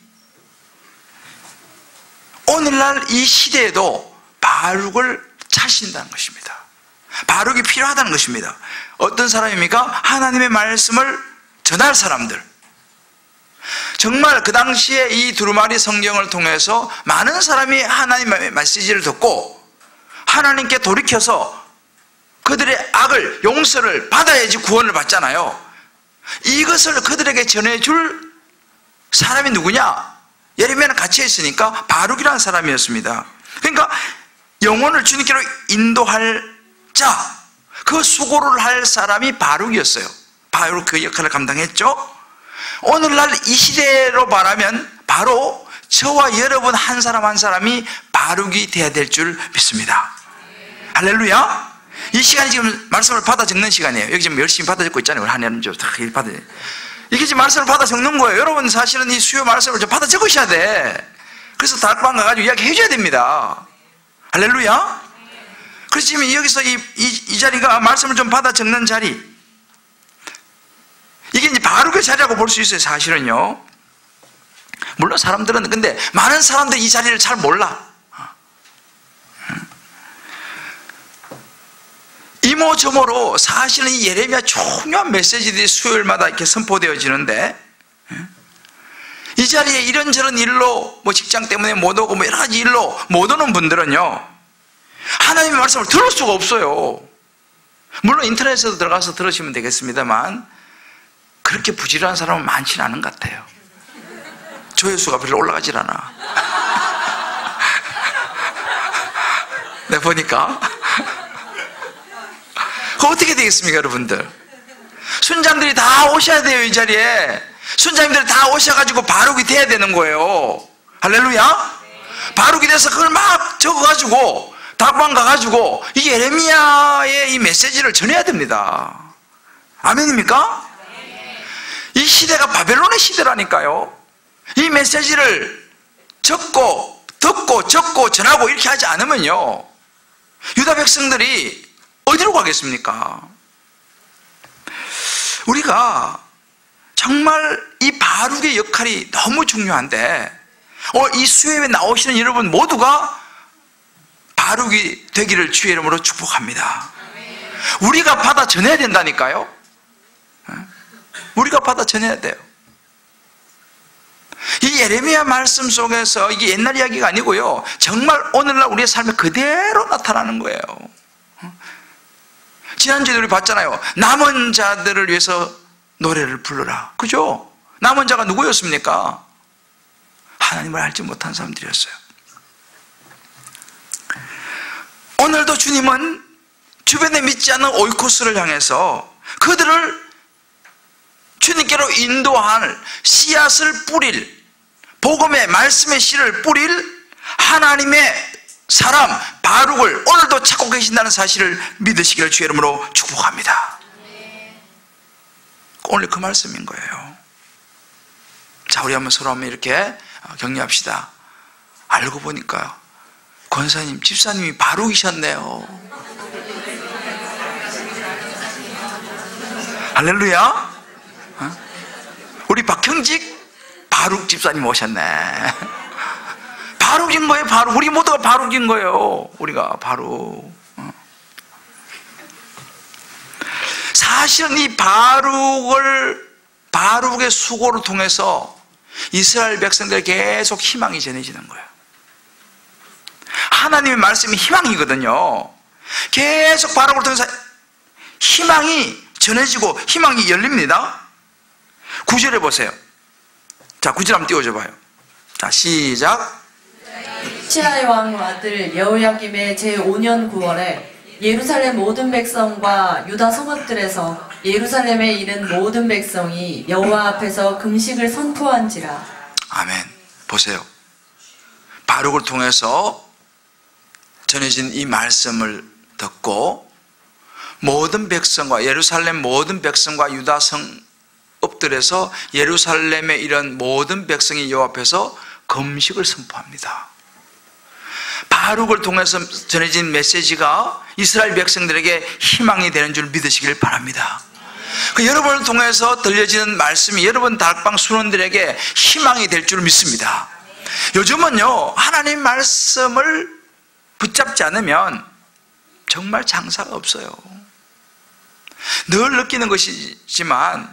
S1: 오늘날 이 시대에도 바룩을 찾으신다는 것입니다. 바룩이 필요하다는 것입니다. 어떤 사람입니까? 하나님의 말씀을 전할 사람들. 정말 그 당시에 이 두루마리 성경을 통해서 많은 사람이 하나님의 메시지를 듣고 하나님께 돌이켜서 그들의 악을, 용서를 받아야지 구원을 받잖아요. 이것을 그들에게 전해줄 사람이 누구냐? 예레미야는 갇혀 있으니까 바룩이라는 사람이었습니다. 그러니까 영혼을 주님께로 인도할 자, 그 수고를 할 사람이 바룩이었어요. 바룩 그 역할을 감당했죠. 오늘날 이 시대로 말하면 바로 저와 여러분 한 사람 한 사람이 바룩이 되어야 될 줄 믿습니다. 할렐루야. 이 시간이 지금 말씀을 받아 적는 시간이에요. 여기 지금 열심히 받아 적고 있잖아요. 우리 하나님 다 받아. 이게 지금 말씀을 받아 적는 거예요. 여러분 사실은 이 수요 말씀을 좀 받아 적으셔야 돼. 그래서 다락방 가가지고 이야기 해줘야 됩니다. 할렐루야. 그래서 지금 여기서 이 자리가 말씀을 좀 받아 적는 자리, 이게 이제 바룩의 자리라고 볼 수 있어요. 사실은요. 물론 사람들은, 근데 많은 사람들이 이 자리를 잘 몰라. 이모저모로 사실은 이 예레미야 중요한 메시지들이 수요일마다 이렇게 선포되어지는데, 이 자리에 이런저런 일로, 뭐 직장 때문에 못 오고 뭐 여러 가지 일로 못 오는 분들은요, 하나님의 말씀을 들을 수가 없어요. 물론 인터넷에도 들어가서 들으시면 되겠습니다만 그렇게 부지런한 사람은 많지는 않은 것 같아요. 조회수가 별로 올라가질 않아. 내가 보니까. 그거 어떻게 되겠습니까, 여러분들? 순장들이 다 오셔야 돼요. 이 자리에 순장님들 다 오셔가지고 바룩이 돼야 되는 거예요. 할렐루야. 바룩이 돼서 그걸 막 적어가지고 다락방 가가지고 이 예레미야의 이 메시지를 전해야 됩니다. 아멘입니까? 이 시대가 바벨론의 시대라니까요. 이 메시지를 적고 듣고 적고 전하고 이렇게 하지 않으면요, 유다 백성들이 어디로 가겠습니까? 우리가 정말 이 바룩의 역할이 너무 중요한데, 이 수요일에 나오시는 여러분 모두가 바룩이 되기를 주의 이름으로 축복합니다. 우리가 받아 전해야 된다니까요. 우리가 받아 전해야 돼요. 이 예레미야 말씀 속에서 이게 옛날 이야기가 아니고요, 정말 오늘날 우리의 삶에 그대로 나타나는 거예요. 지난주에 우리 봤잖아요. 남은 자들을 위해서 노래를 부르라. 그죠? 남은 자가 누구였습니까? 하나님을 알지 못한 사람들이었어요. 오늘도 주님은 주변에 믿지 않는 오이코스를 향해서 그들을 주님께로 인도할 씨앗을 뿌릴, 복음의 말씀의 씨를 뿌릴 하나님의 사람 바룩을 오늘도 찾고 계신다는 사실을 믿으시기를 주의 이름으로 축복합니다. 오늘 그 말씀인 거예요. 자, 우리 한번 서로 한번 이렇게 격려합시다. 알고 보니까 권사님, 집사님이 바룩이셨네요. 할렐루야. 우리 박형직 바룩 집사님 오셨네. 바룩인 거예요. 바룩. 우리 모두가 바룩인 거예요. 우리가 바룩. 사실은 이 바룩의 수고를 통해서 이스라엘 백성들에게 계속 희망이 전해지는 거예요. 하나님의 말씀이 희망이거든요. 계속 바룩을 통해서 희망이 전해지고 희망이 열립니다. 9절에 보세요. 자, 9절 한번 띄워줘 봐요. 자, 시작.
S2: 시아의 왕 아들 여호야김의 제5년 9월에 예루살렘 모든 백성과 유다 성읍들에서 예루살렘에 있는 모든 백성이 여호와 앞에서 금식을 선포한지라.
S1: 아멘. 보세요. 바룩을 통해서 전해진 이 말씀을 듣고 모든 백성과 예루살렘 모든 백성과 유다 성읍들에서 예루살렘에 이런 모든 백성이 여호와 앞에서 금식을 선포합니다. 바룩을 통해서 전해진 메시지가 이스라엘 백성들에게 희망이 되는 줄 믿으시길 바랍니다. 그 여러분을 통해서 들려지는 말씀이 여러분 다락방 순원들에게 희망이 될 줄 믿습니다. 요즘은요, 하나님 말씀을 붙잡지 않으면 정말 장사가 없어요. 늘 느끼는 것이지만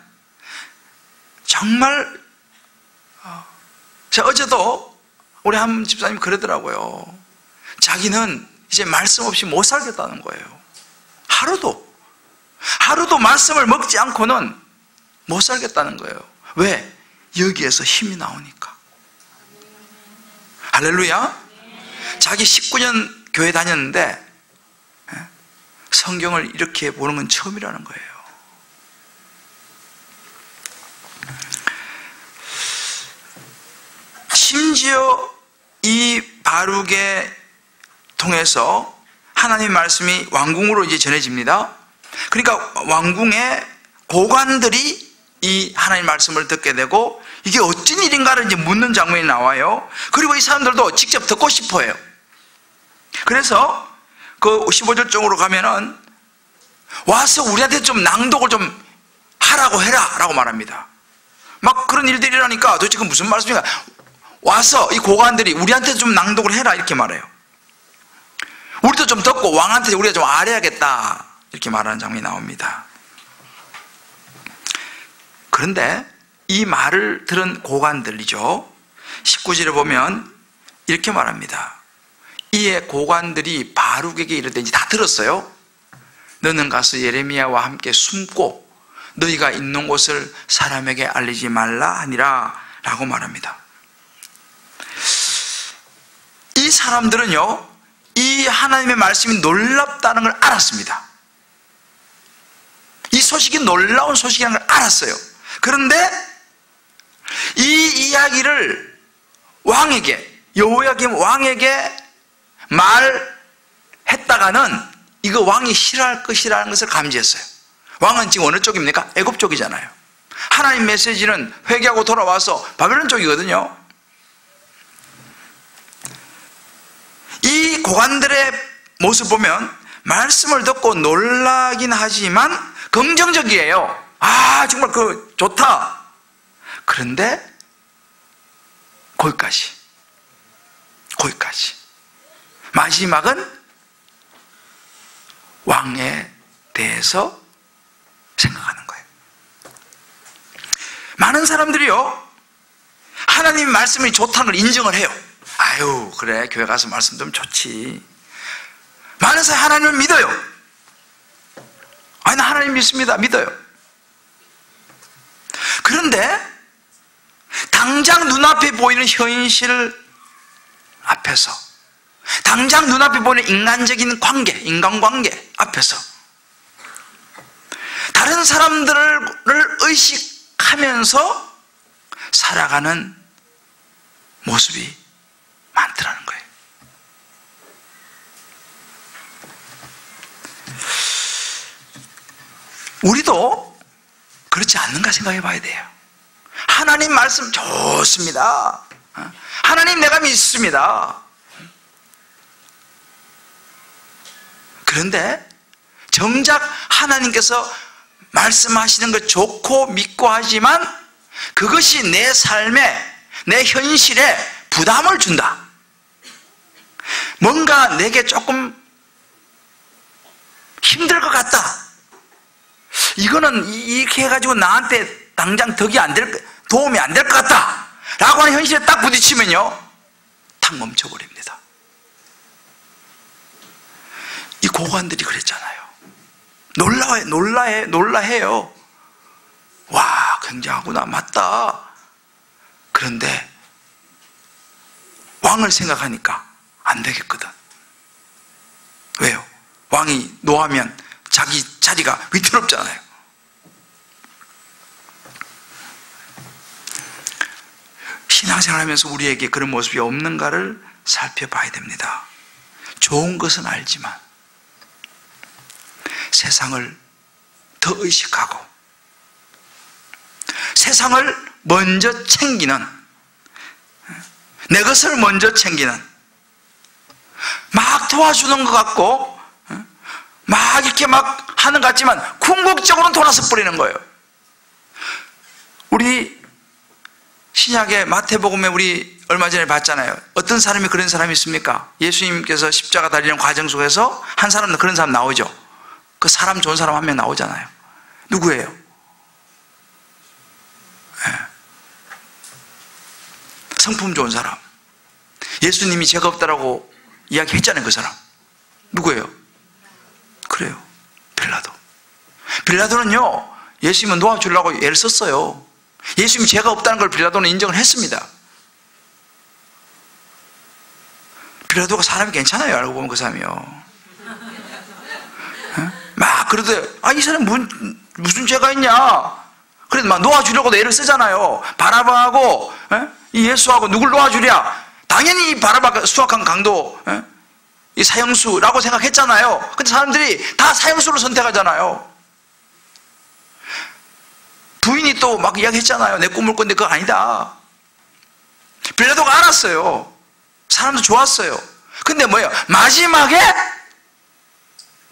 S1: 정말 제가 어제도 우리 한 집사님이 그러더라고요. 자기는 이제 말씀 없이 못 살겠다는 거예요. 하루도 말씀을 먹지 않고는 못 살겠다는 거예요. 왜? 여기에서 힘이 나오니까. 할렐루야. 자기 19년 교회 다녔는데 성경을 이렇게 보는 건 처음이라는 거예요. 심지어 이 바룩에 통해서 하나님의 말씀이 왕궁으로 이제 전해집니다. 그러니까 왕궁의 고관들이 이 하나님의 말씀을 듣게 되고 이게 어쩐 일인가를 이제 묻는 장면이 나와요. 그리고 이 사람들도 직접 듣고 싶어 해요. 그래서 그 15절 쪽으로 가면은 와서 우리한테 좀 낭독을 좀 하라고 해라 라고 말합니다. 막 그런 일들이 일어나니까 도대체 그 무슨 말씀인가, 와서 이 고관들이 우리한테 좀 낭독을 해라 이렇게 말해요. 우리도 좀 듣고 왕한테 우리가 좀 아뢰야겠다 이렇게 말하는 장면이 나옵니다. 그런데 이 말을 들은 고관들이죠, 19절에 보면 이렇게 말합니다. 이에 고관들이 바룩에게 이르되, 이제 다 들었어요. 너는 가서 예레미야와 함께 숨고 너희가 있는 곳을 사람에게 알리지 말라 하니라 라고 말합니다. 이 사람들은요, 이 하나님의 말씀이 놀랍다는 걸 알았습니다. 이 소식이 놀라운 소식이라는 걸 알았어요. 그런데 이 이야기를 왕에게, 여호야김 왕에게 말했다가는 이거 왕이 싫어할 것이라는 것을 감지했어요. 왕은 지금 어느 쪽입니까? 애굽 쪽이잖아요. 하나님 메시지는 회개하고 돌아와서 바벨론 쪽이거든요. 이 고관들의 모습 보면 말씀을 듣고 놀라긴 하지만 긍정적이에요. 아, 정말 좋다. 그런데 거기까지. 마지막은 왕에 대해서 생각하는 거예요. 많은 사람들이요, 하나님 말씀이 좋다는 걸 인정을 해요. 아유, 그래, 교회 가서 말씀 좀 좋지. 많은 사람이 하나님을 믿어요. 아니, 나 하나님 믿습니다. 믿어요. 그런데 당장 눈앞에 보이는 현실 앞에서, 당장 눈앞에 보이는 인간적인 관계, 인간관계 앞에서 다른 사람들을 의식하면서 살아가는 모습이 많더라는 거예요. 우리도 그렇지 않는가 생각해 봐야 돼요. 하나님 말씀 좋습니다. 하나님 내가 믿습니다. 그런데 정작 하나님께서 말씀하시는 것 좋고 믿고 하지만 그것이 내 삶에, 내 현실에 부담을 준다. 뭔가 내게 조금 힘들 것 같다. 이거는 이렇게 해가지고 나한테 당장 도움이 안 될 것 같다 라고 하는 현실에 딱 부딪히면요, 탁 멈춰버립니다. 이 고관들이 그랬잖아요. 놀라해요. 와, 굉장하구나, 맞다. 그런데 왕을 생각하니까 안 되겠거든. 왜요? 왕이 노하면 자기 자리가 위태롭잖아요. 신앙생활하면서 우리에게 그런 모습이 없는가를 살펴봐야 됩니다. 좋은 것은 알지만 세상을 더 의식하고 세상을 먼저 챙기는, 내 것을 먼저 챙기는, 막 도와주는 것 같고 막 이렇게 막 하는 것 같지만 궁극적으로는 돌아서 버리는 거예요. 우리 신약의 마태복음에 우리 얼마 전에 봤잖아요. 어떤 사람이 그런 사람이 있습니까? 예수님께서 십자가 달리는 과정 속에서 한 사람은 그런 사람 나오죠. 그 사람 좋은 사람 한 명 나오잖아요. 누구예요? 네. 성품 좋은 사람. 예수님이 죄가 없다라고 이야기했잖아요. 그 사람 누구예요? 그래요, 빌라도. 빌라도는요, 예수님은 놓아주려고 애를 썼어요. 예수님이 죄가 없다는 걸 빌라도는 인정을 했습니다. 빌라도가 사람이 괜찮아요. 알고 보면 그 사람이요. 막 그러더니 이 사람 무슨 죄가 있냐, 그래도 막 놓아주려고도 애를 쓰잖아요. 바라바하고 이 예수하고 누굴 놓아주랴? 당연히 이 바라바가 수악한 강도, 이 사형수라고 생각했잖아요. 근데 사람들이 다 사형수를 선택하잖아요. 부인이 또 막 이야기했잖아요. 내 꿈을 꾼데 그거 아니다. 빌라도가 알았어요. 사람도 좋았어요. 근데 뭐예요? 마지막에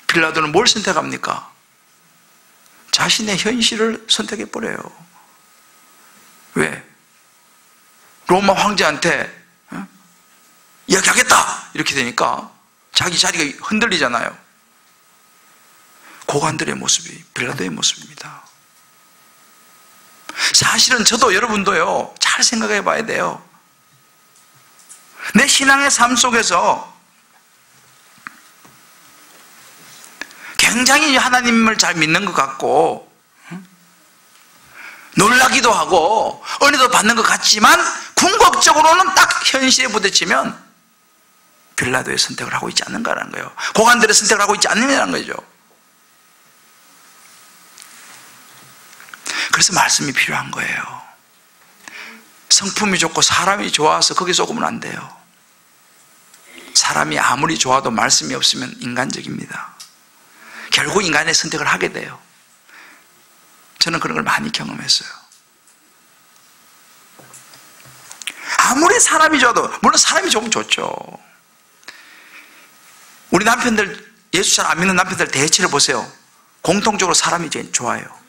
S1: 빌라도는 뭘 선택합니까? 자신의 현실을 선택해버려요. 왜? 로마 황제한테 이야기하겠다 이렇게 되니까 자기 자리가 흔들리잖아요. 고관들의 모습이 빌라도의 모습입니다. 사실은 저도 여러분도요, 잘 생각해 봐야 돼요. 내 신앙의 삶 속에서 굉장히 하나님을 잘 믿는 것 같고 놀라기도 하고 은혜도 받는 것 같지만 궁극적으로는 딱 현실에 부딪히면 빌라도의 선택을 하고 있지 않는가라는 거예요. 고관들의 선택을 하고 있지 않느냐는 거죠. 그래서 말씀이 필요한 거예요. 성품이 좋고 사람이 좋아서 거기 속으면 안 돼요. 사람이 아무리 좋아도 말씀이 없으면 인간적입니다. 결국 인간의 선택을 하게 돼요. 저는 그런 걸 많이 경험했어요. 아무리 사람이 좋아도, 물론 사람이 좋으면 좋죠. 우리 남편들, 예수 잘 안 믿는 남편들 대체를 보세요. 공통적으로 사람이 제일 좋아요.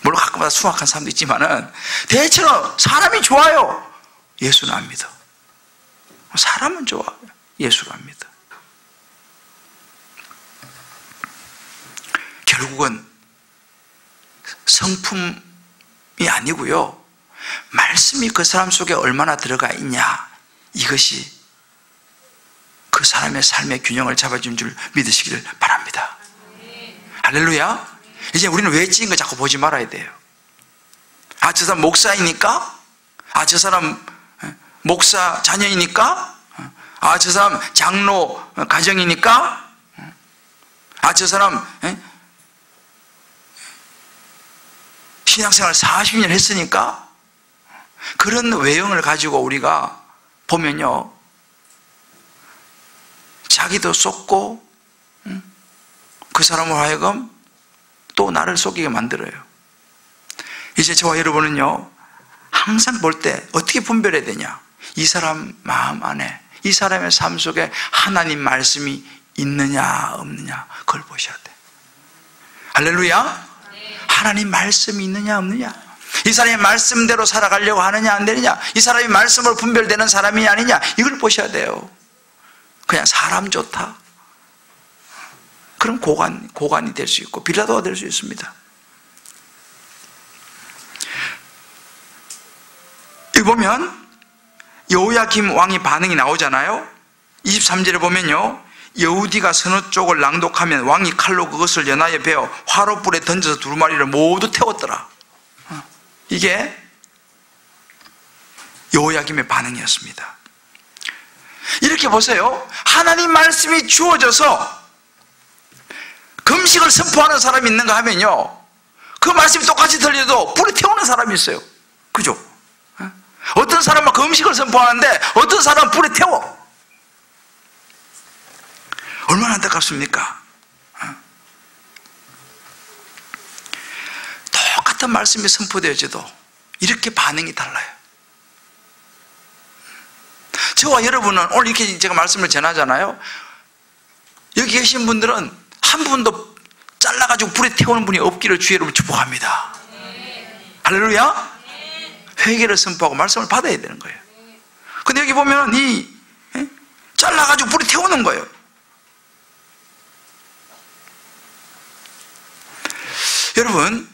S1: 물론 가끔마다 수학한 사람도 있지만은 대체로 사람이 좋아요. 예수는 안 믿어. 사람은 좋아, 예수를 안 믿어. 결국은 성품이 아니고요, 말씀이 그 사람 속에 얼마나 들어가 있냐, 이것이 그 사람의 삶의 균형을 잡아준 줄 믿으시기를 바랍니다. 할렐루야. 이제 우리는 외적인 거 자꾸 보지 말아야 돼요. 저 사람 목사이니까, 저 사람 목사 자녀이니까, 저 사람 장로 가정이니까, 저 사람 신앙생활 40년 했으니까, 그런 외형을 가지고 우리가 보면요, 자기도 속고 그 사람을 하여금 또 나를 속이게 만들어요. 이제 저와 여러분은요, 항상 볼 때 어떻게 분별해야 되냐, 이 사람 마음 안에, 이 사람의 삶 속에 하나님 말씀이 있느냐 없느냐, 그걸 보셔야 돼. 할렐루야. 하나님 말씀이 있느냐 없느냐, 이 사람이 말씀대로 살아가려고 하느냐 안 되느냐, 이 사람이 말씀으로 분별되는 사람이 아니냐, 이걸 보셔야 돼요. 그냥 사람 좋다, 그럼 고관이 될 수 있고 빌라도가 될 수 있습니다. 여기 보면 여호야김 왕이 반응이 나오잖아요. 23절에 보면요, 여우디가 서너 쪽을 낭독하면 왕이 칼로 그것을 연하에 베어 화롯불에 던져서 두루마리를 모두 태웠더라. 이게 여호야김의 반응이었습니다. 이렇게 보세요. 하나님 말씀이 주어져서 금식을 선포하는 사람이 있는가 하면요, 그 말씀이 똑같이 들려도 불에 태우는 사람이 있어요. 그죠? 어떤 사람은 금식을 선포하는데 어떤 사람은 불에 태워. 얼마나 안타깝습니까? 똑같은 말씀이 선포되어져도 이렇게 반응이 달라요. 저와 여러분은 오늘 이렇게 제가 말씀을 전하잖아요. 여기 계신 분들은 한 분도 잘라가지고 불에 태우는 분이 없기를 주의 이름으로 축복합니다. 할렐루야. 회개를 선포하고 말씀을 받아야 되는 거예요. 근데 여기 보면 잘라가지고 불에 태우는 거예요. 여러분,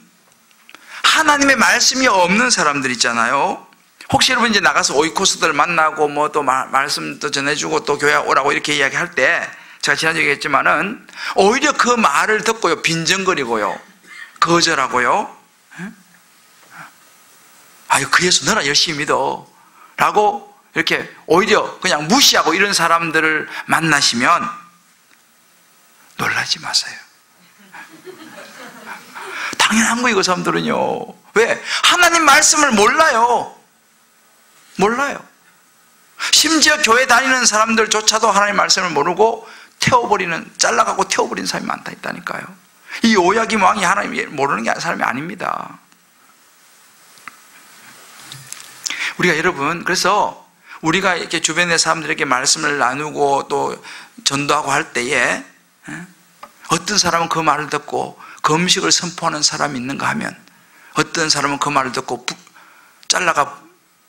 S1: 하나님의 말씀이 없는 사람들 있잖아요. 혹시 여러분 이제 나가서 오이코스들 만나고 뭐 또 말씀도 전해주고 또 교회 오라고 이렇게 이야기할 때, 제가 지난주에 얘기했지만은 오히려 그 말을 듣고요, 빈정거리고요, 거절하고요, 아유, 그 예수 너나 열심히 믿어 라고 이렇게 오히려 그냥 무시하고 이런 사람들을 만나시면 놀라지 마세요. 당연한 거예요. 그 사람들은요. 왜? 하나님 말씀을 몰라요. 심지어 교회 다니는 사람들조차도 하나님 말씀을 모르고 잘라가고 태워버리는 사람이 많다 있다니까요. 이 요야김 왕이 하나님 모르는 게 사람이 아닙니다. 우리가 여러분, 그래서 우리가 이렇게 주변의 사람들에게 말씀을 나누고 또 전도하고 할 때에 어떤 사람은 그 말을 듣고 금식을 선포하는 사람이 있는가 하면, 어떤 사람은 그 말을 듣고 잘라가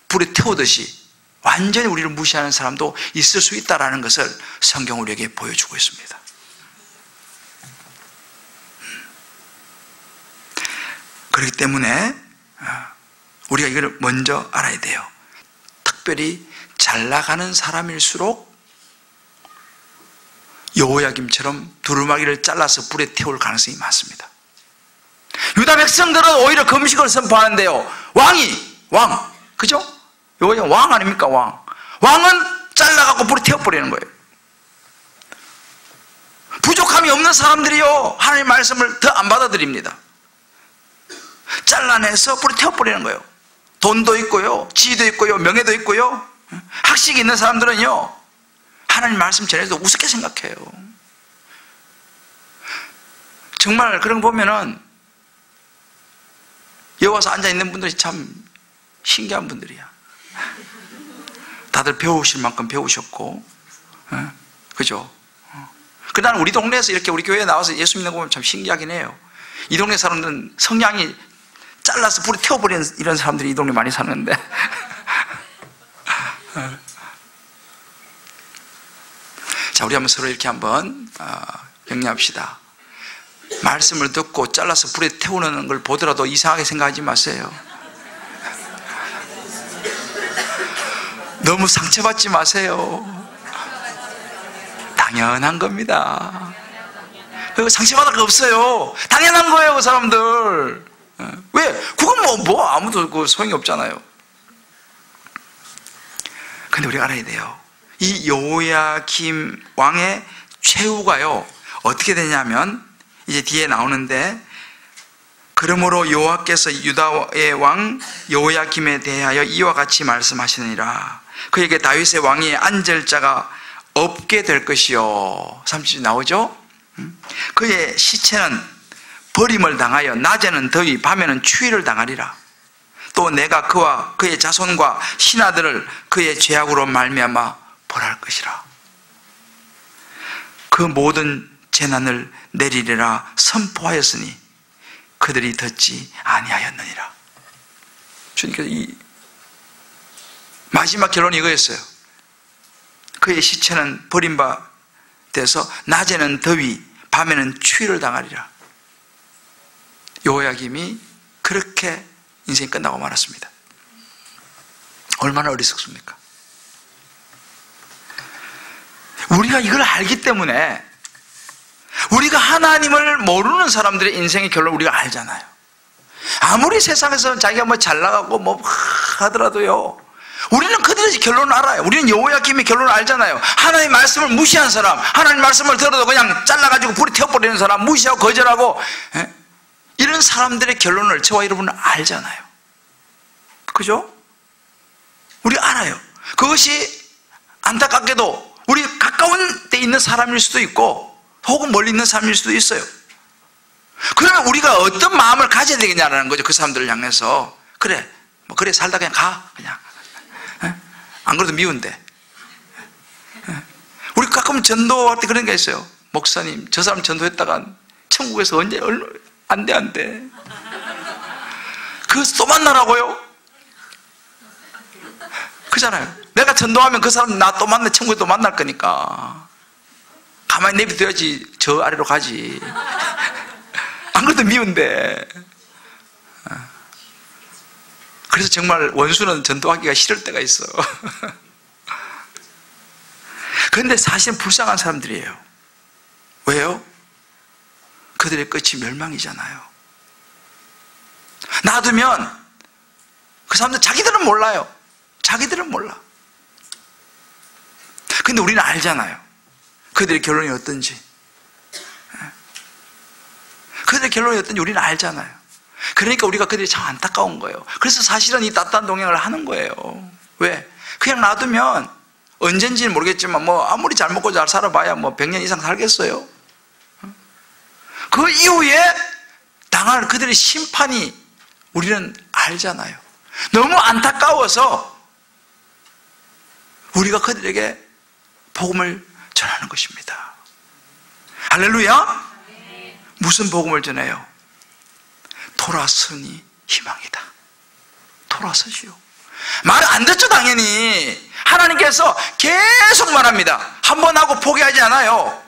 S1: 불에 태우듯이 완전히 우리를 무시하는 사람도 있을 수 있다는 것을 성경 우리에게 보여주고 있습니다. 그렇기 때문에 우리가 이걸 먼저 알아야 돼요. 특별히 잘 나가는 사람일수록 여호야김처럼 두루마기를 잘라서 불에 태울 가능성이 많습니다. 유다 백성들은 오히려 금식을 선포하는데요, 왕, 그죠? 여호야김 왕 아닙니까? 왕은 잘라갖고 불에 태워버리는 거예요. 부족함이 없는 사람들이요, 하나님의 말씀을 더 안 받아들입니다. 잘라내서 불에 태워버리는 거예요. 돈도 있고요, 지위도 있고요, 명예도 있고요, 학식이 있는 사람들은요, 하나님 말씀 전해도 우습게 생각해요. 정말 그런 거 보면은 여기 와서 앉아있는 분들이 참 신기한 분들이야. 다들 배우실 만큼 배우셨고, 그죠? 그다음 우리 동네에서 이렇게 우리 교회에 나와서 예수 믿는 거 보면 참 신기하긴 해요. 이 동네 사람들은 성향이 잘라서 불에 태워버리는 이런 사람들이 이 동네 많이 사는데 자, 우리 한번 서로 이렇게 한번 격려합시다. 말씀을 듣고 잘라서 불에 태우는 걸 보더라도 이상하게 생각하지 마세요. 너무 상처받지 마세요. 당연한 겁니다. 상처받을 거 없어요. 당연한 거예요, 그 사람들. 왜? 그건 뭐 아무도 그 소용이 없잖아요. 근데 우리가 알아야 돼요. 이 여호야김 왕의 최후가요, 어떻게 되냐면, 이제 뒤에 나오는데, 그러므로 여호와께서 유다의 왕 여호야김에 대하여 이와 같이 말씀하시느니라. 그에게 다윗의 왕이 앉을 자가 없게 될 것이요. 30절 나오죠? 그의 시체는 버림을 당하여 낮에는 더위, 밤에는 추위를 당하리라. 또 내가 그와 그의 자손과 신하들을 그의 죄악으로 말미암아 벌할 것이라. 그 모든 재난을 내리리라 선포하였으니 그들이 듣지 아니하였느니라. 주님께서 이 마지막 결론이 이거였어요. 그의 시체는 버림바 돼서 낮에는 더위, 밤에는 추위를 당하리라. 여호야김이 그렇게 인생이 끝나고 말았습니다. 얼마나 어리석습니까? 우리가 이걸 알기 때문에, 우리가 하나님을 모르는 사람들의 인생의 결론을 우리가 알잖아요. 아무리 세상에서 자기가 뭐 잘 나가고 뭐 하더라도요, 우리는 그들의 결론을 알아요. 우리는 여호야김의 결론을 알잖아요. 하나님의 말씀을 무시한 사람, 하나님 말씀을 들어도 그냥 잘라가지고 불에 태워버리는 사람, 무시하고 거절하고, 이런 사람들의 결론을 저와 여러분은 알잖아요. 그죠? 우리 알아요. 그것이 안타깝게도 우리 가까운 데 있는 사람일 수도 있고 혹은 멀리 있는 사람일 수도 있어요. 그러면 우리가 어떤 마음을 가져야 되겠냐라는 거죠. 그 사람들을 향해서. 그래, 뭐 그래 살다 그냥 가, 그냥. 안 그래도 미운데. 우리 가끔 전도할 때 그런 게 있어요. 목사님, 저 사람 전도했다가 천국에서 언제 안 돼. 그래서 또 만나라고요? 그잖아요. 내가 전도하면 그 사람 나 또 만나, 천국에 또 만날 거니까 가만히 내비둬야지. 저 아래로 가지. 안 그래도 미운데. 그래서 정말 원수는 전도하기가 싫을 때가 있어. 그런데 사실은 불쌍한 사람들이에요. 왜요? 그들의 끝이 멸망이잖아요. 놔두면 그 사람들 자기들은 몰라요. 자기들은 몰라. 근데 우리는 알잖아요. 그들의 결론이 어떤지. 그들의 결론이 어떤지 우리는 알잖아요. 그러니까 우리가 그들이 참 안타까운 거예요. 그래서 사실은 이 따뜻한 동행을 하는 거예요. 왜? 그냥 놔두면 언젠지는 모르겠지만 뭐 아무리 잘 먹고 잘 살아봐야 뭐 100년 이상 살겠어요. 그 이후에 당할 그들의 심판이 우리는 알잖아요. 너무 안타까워서 우리가 그들에게 복음을 전하는 것입니다. 할렐루야. 무슨 복음을 전해요? 돌아서니 희망이다. 돌아서시오. 말 안 듣죠, 당연히. 하나님께서 계속 말합니다. 한 번 하고 포기하지 않아요.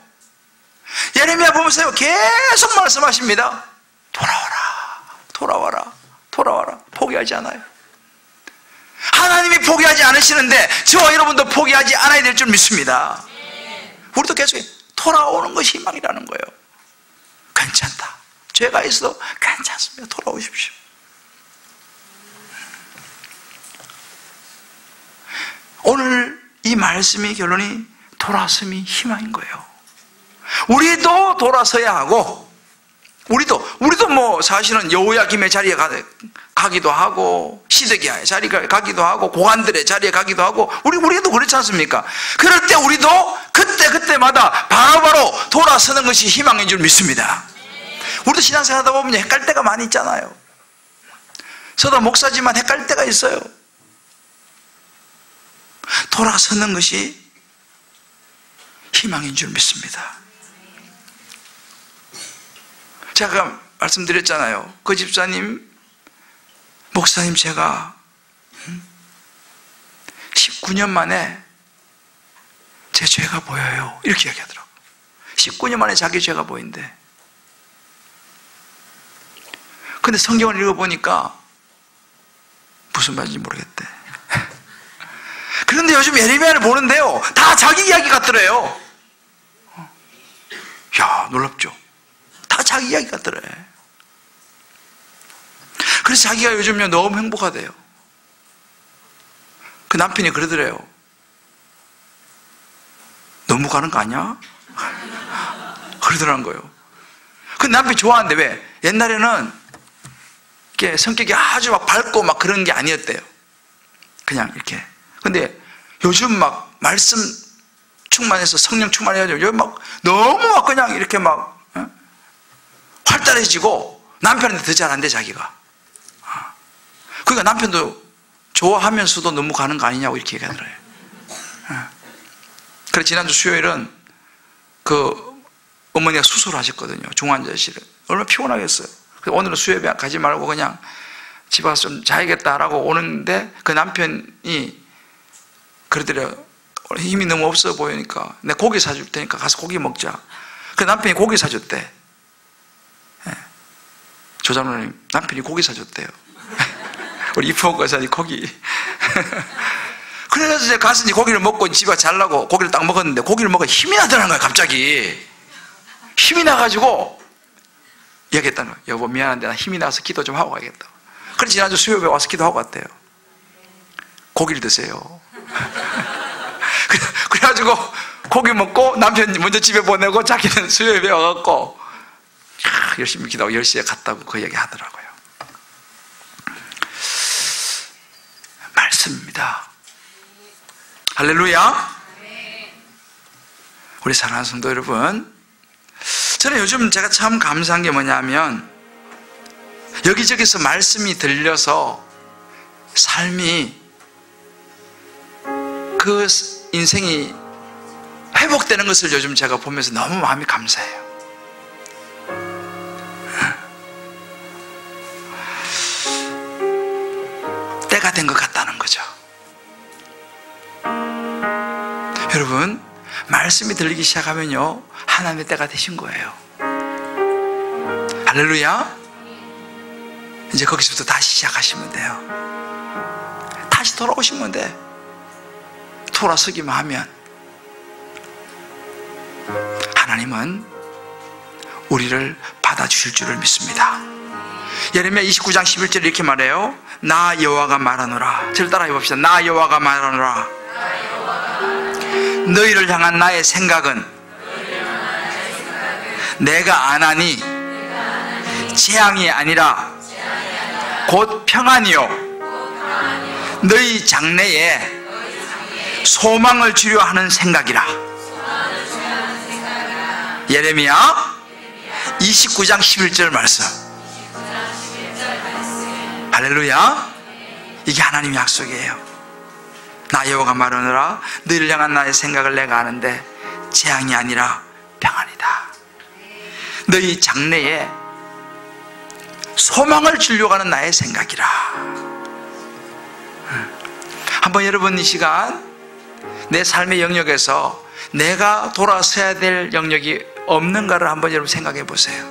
S1: 예레미야 보면서요, 계속 말씀하십니다. 돌아와라. 포기하지 않아요. 하나님이 포기하지 않으시는데 저와 여러분도 포기하지 않아야 될 줄 믿습니다. 우리도 계속 돌아오는 것이 희망이라는 거예요. 괜찮다. 죄가 있어도 괜찮습니다. 돌아오십시오. 오늘 이 말씀의 결론이 돌아섬이 희망인 거예요. 우리도 돌아서야 하고, 우리도 뭐 사실은 여호야김의 자리에 가기도 하고, 시드기야의 자리에 가기도 하고, 고관들의 자리에 가기도 하고, 우리도 그렇지 않습니까? 그럴 때 우리도 그때마다 바로바로 돌아서는 것이 희망인 줄 믿습니다. 우리도 신앙생활 하다 보면 헷갈릴 때가 많이 있잖아요. 저도 목사지만 헷갈릴 때가 있어요. 돌아서는 것이 희망인 줄 믿습니다. 제가 말씀드렸잖아요. 그 집사님, 목사님, 제가 19년 만에 제 죄가 보여요. 이렇게 얘기하더라고요. 19년 만에 자기 죄가 보인대. 근데 성경을 읽어보니까 무슨 말인지 모르겠대. 그런데 요즘 예레미야를 보는데요, 다 자기 이야기 같더래요. 야, 놀랍죠? 다 자기 이야기 같더래. 그래서 자기가 요즘 너무 행복하대요. 그 남편이 그러더래요. 너무 가는 거 아니야? 그러더라는 거예요. 그 남편이 좋아하는데 왜? 옛날에는 이렇게 성격이 아주 막 밝고 막 그런 게 아니었대요. 그냥 이렇게. 근데 요즘 막 말씀 충만해서 성령 충만해가지고 요즘 막 너무 막 그냥 이렇게 막 활달해지고 남편한테 더 잘한대, 자기가. 그러니까 남편도 좋아하면서도 너무 가는 거 아니냐고 이렇게 얘기하더래요. 그래서 지난주 수요일은 그 어머니가 수술을 하셨거든요. 중환자실에. 얼마나 피곤하겠어요. 그래서 오늘은 수요일에 가지 말고 그냥 집에 와서 좀 자야겠다라고 오는데 그 남편이 그러더래요. 힘이 너무 없어 보이니까 내가 고기 사줄 테니까 가서 고기 먹자. 그 남편이 고기 사줬대. 조장로님, 남편이 고기 사줬대요. 우리 이포가사님 고기. 그래서 이제 가서 이제 고기를 먹고 집에 자려고 고기를 딱 먹었는데 고기를 먹어 힘이 나더라는 거야, 갑자기. 힘이 나가지고 얘기했다는 거야. 여보, 미안한데 나 힘이 나서 기도 좀 하고 가야겠다. 그래서 지난주 수요일에 와서 기도하고 갔대요. 고기를 드세요. 그래가지고 고기 먹고 남편 먼저 집에 보내고 자기는 수요예배 와갖고 열심히 기도하고 10시에 갔다고 그 얘기 하더라고요. 말씀입니다. 할렐루야. 우리 사랑하는 성도 여러분, 저는 요즘 제가 참 감사한 게 뭐냐면 여기저기서 말씀이 들려서 삶이, 그 인생이 회복되는 것을 요즘 제가 보면서 너무 마음이 감사해요. 때가 된 것 같다는 거죠. 여러분, 말씀이 들리기 시작하면요, 하나님의 때가 되신 거예요. 할렐루야. 이제 거기서부터 다시 시작하시면 돼요. 다시 돌아오시면 돼. 돌아서기만 하면 하나님은 우리를 받아주실 줄을 믿습니다. 예레미야 29장 11절에 이렇게 말해요. 나 여호와가 말하노라. 저를 따라해 봅시다. 나 여호와가 말하노라. 너희를 향한 나의 생각은 내가 안 하니 재앙이 아니라 곧 평안이요 너희 장래에 소망을 주려 하는 생각이라. 예레미야 29장 11절 말씀. 할렐루야. 이게 하나님의 약속이에요. 나 여호와가 말하노라. 너희를 향한 나의 생각을 내가 아는데 재앙이 아니라 평안이다. 너희 장래에 소망을 주려고 하는 나의 생각이라. 한번 여러분 이 시간 내 삶의 영역에서 내가 돌아서야 될 영역이 없는가를 한번 여러분 생각해 보세요.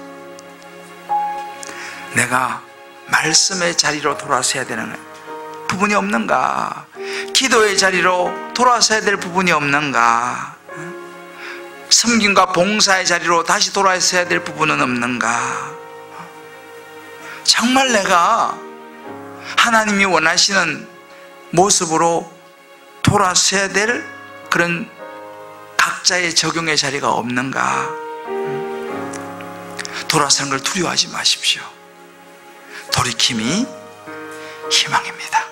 S1: 내가 말씀의 자리로 돌아서야 되는 부분이 없는가? 기도의 자리로 돌아서야 될 부분이 없는가? 섬김과 봉사의 자리로 다시 돌아서야 될 부분은 없는가? 정말 내가 하나님이 원하시는 모습으로 돌아서야 될 그런 각자의 적용의 자리가 없는가? 돌아서는 걸 두려워하지 마십시오. 돌이킴이 희망입니다.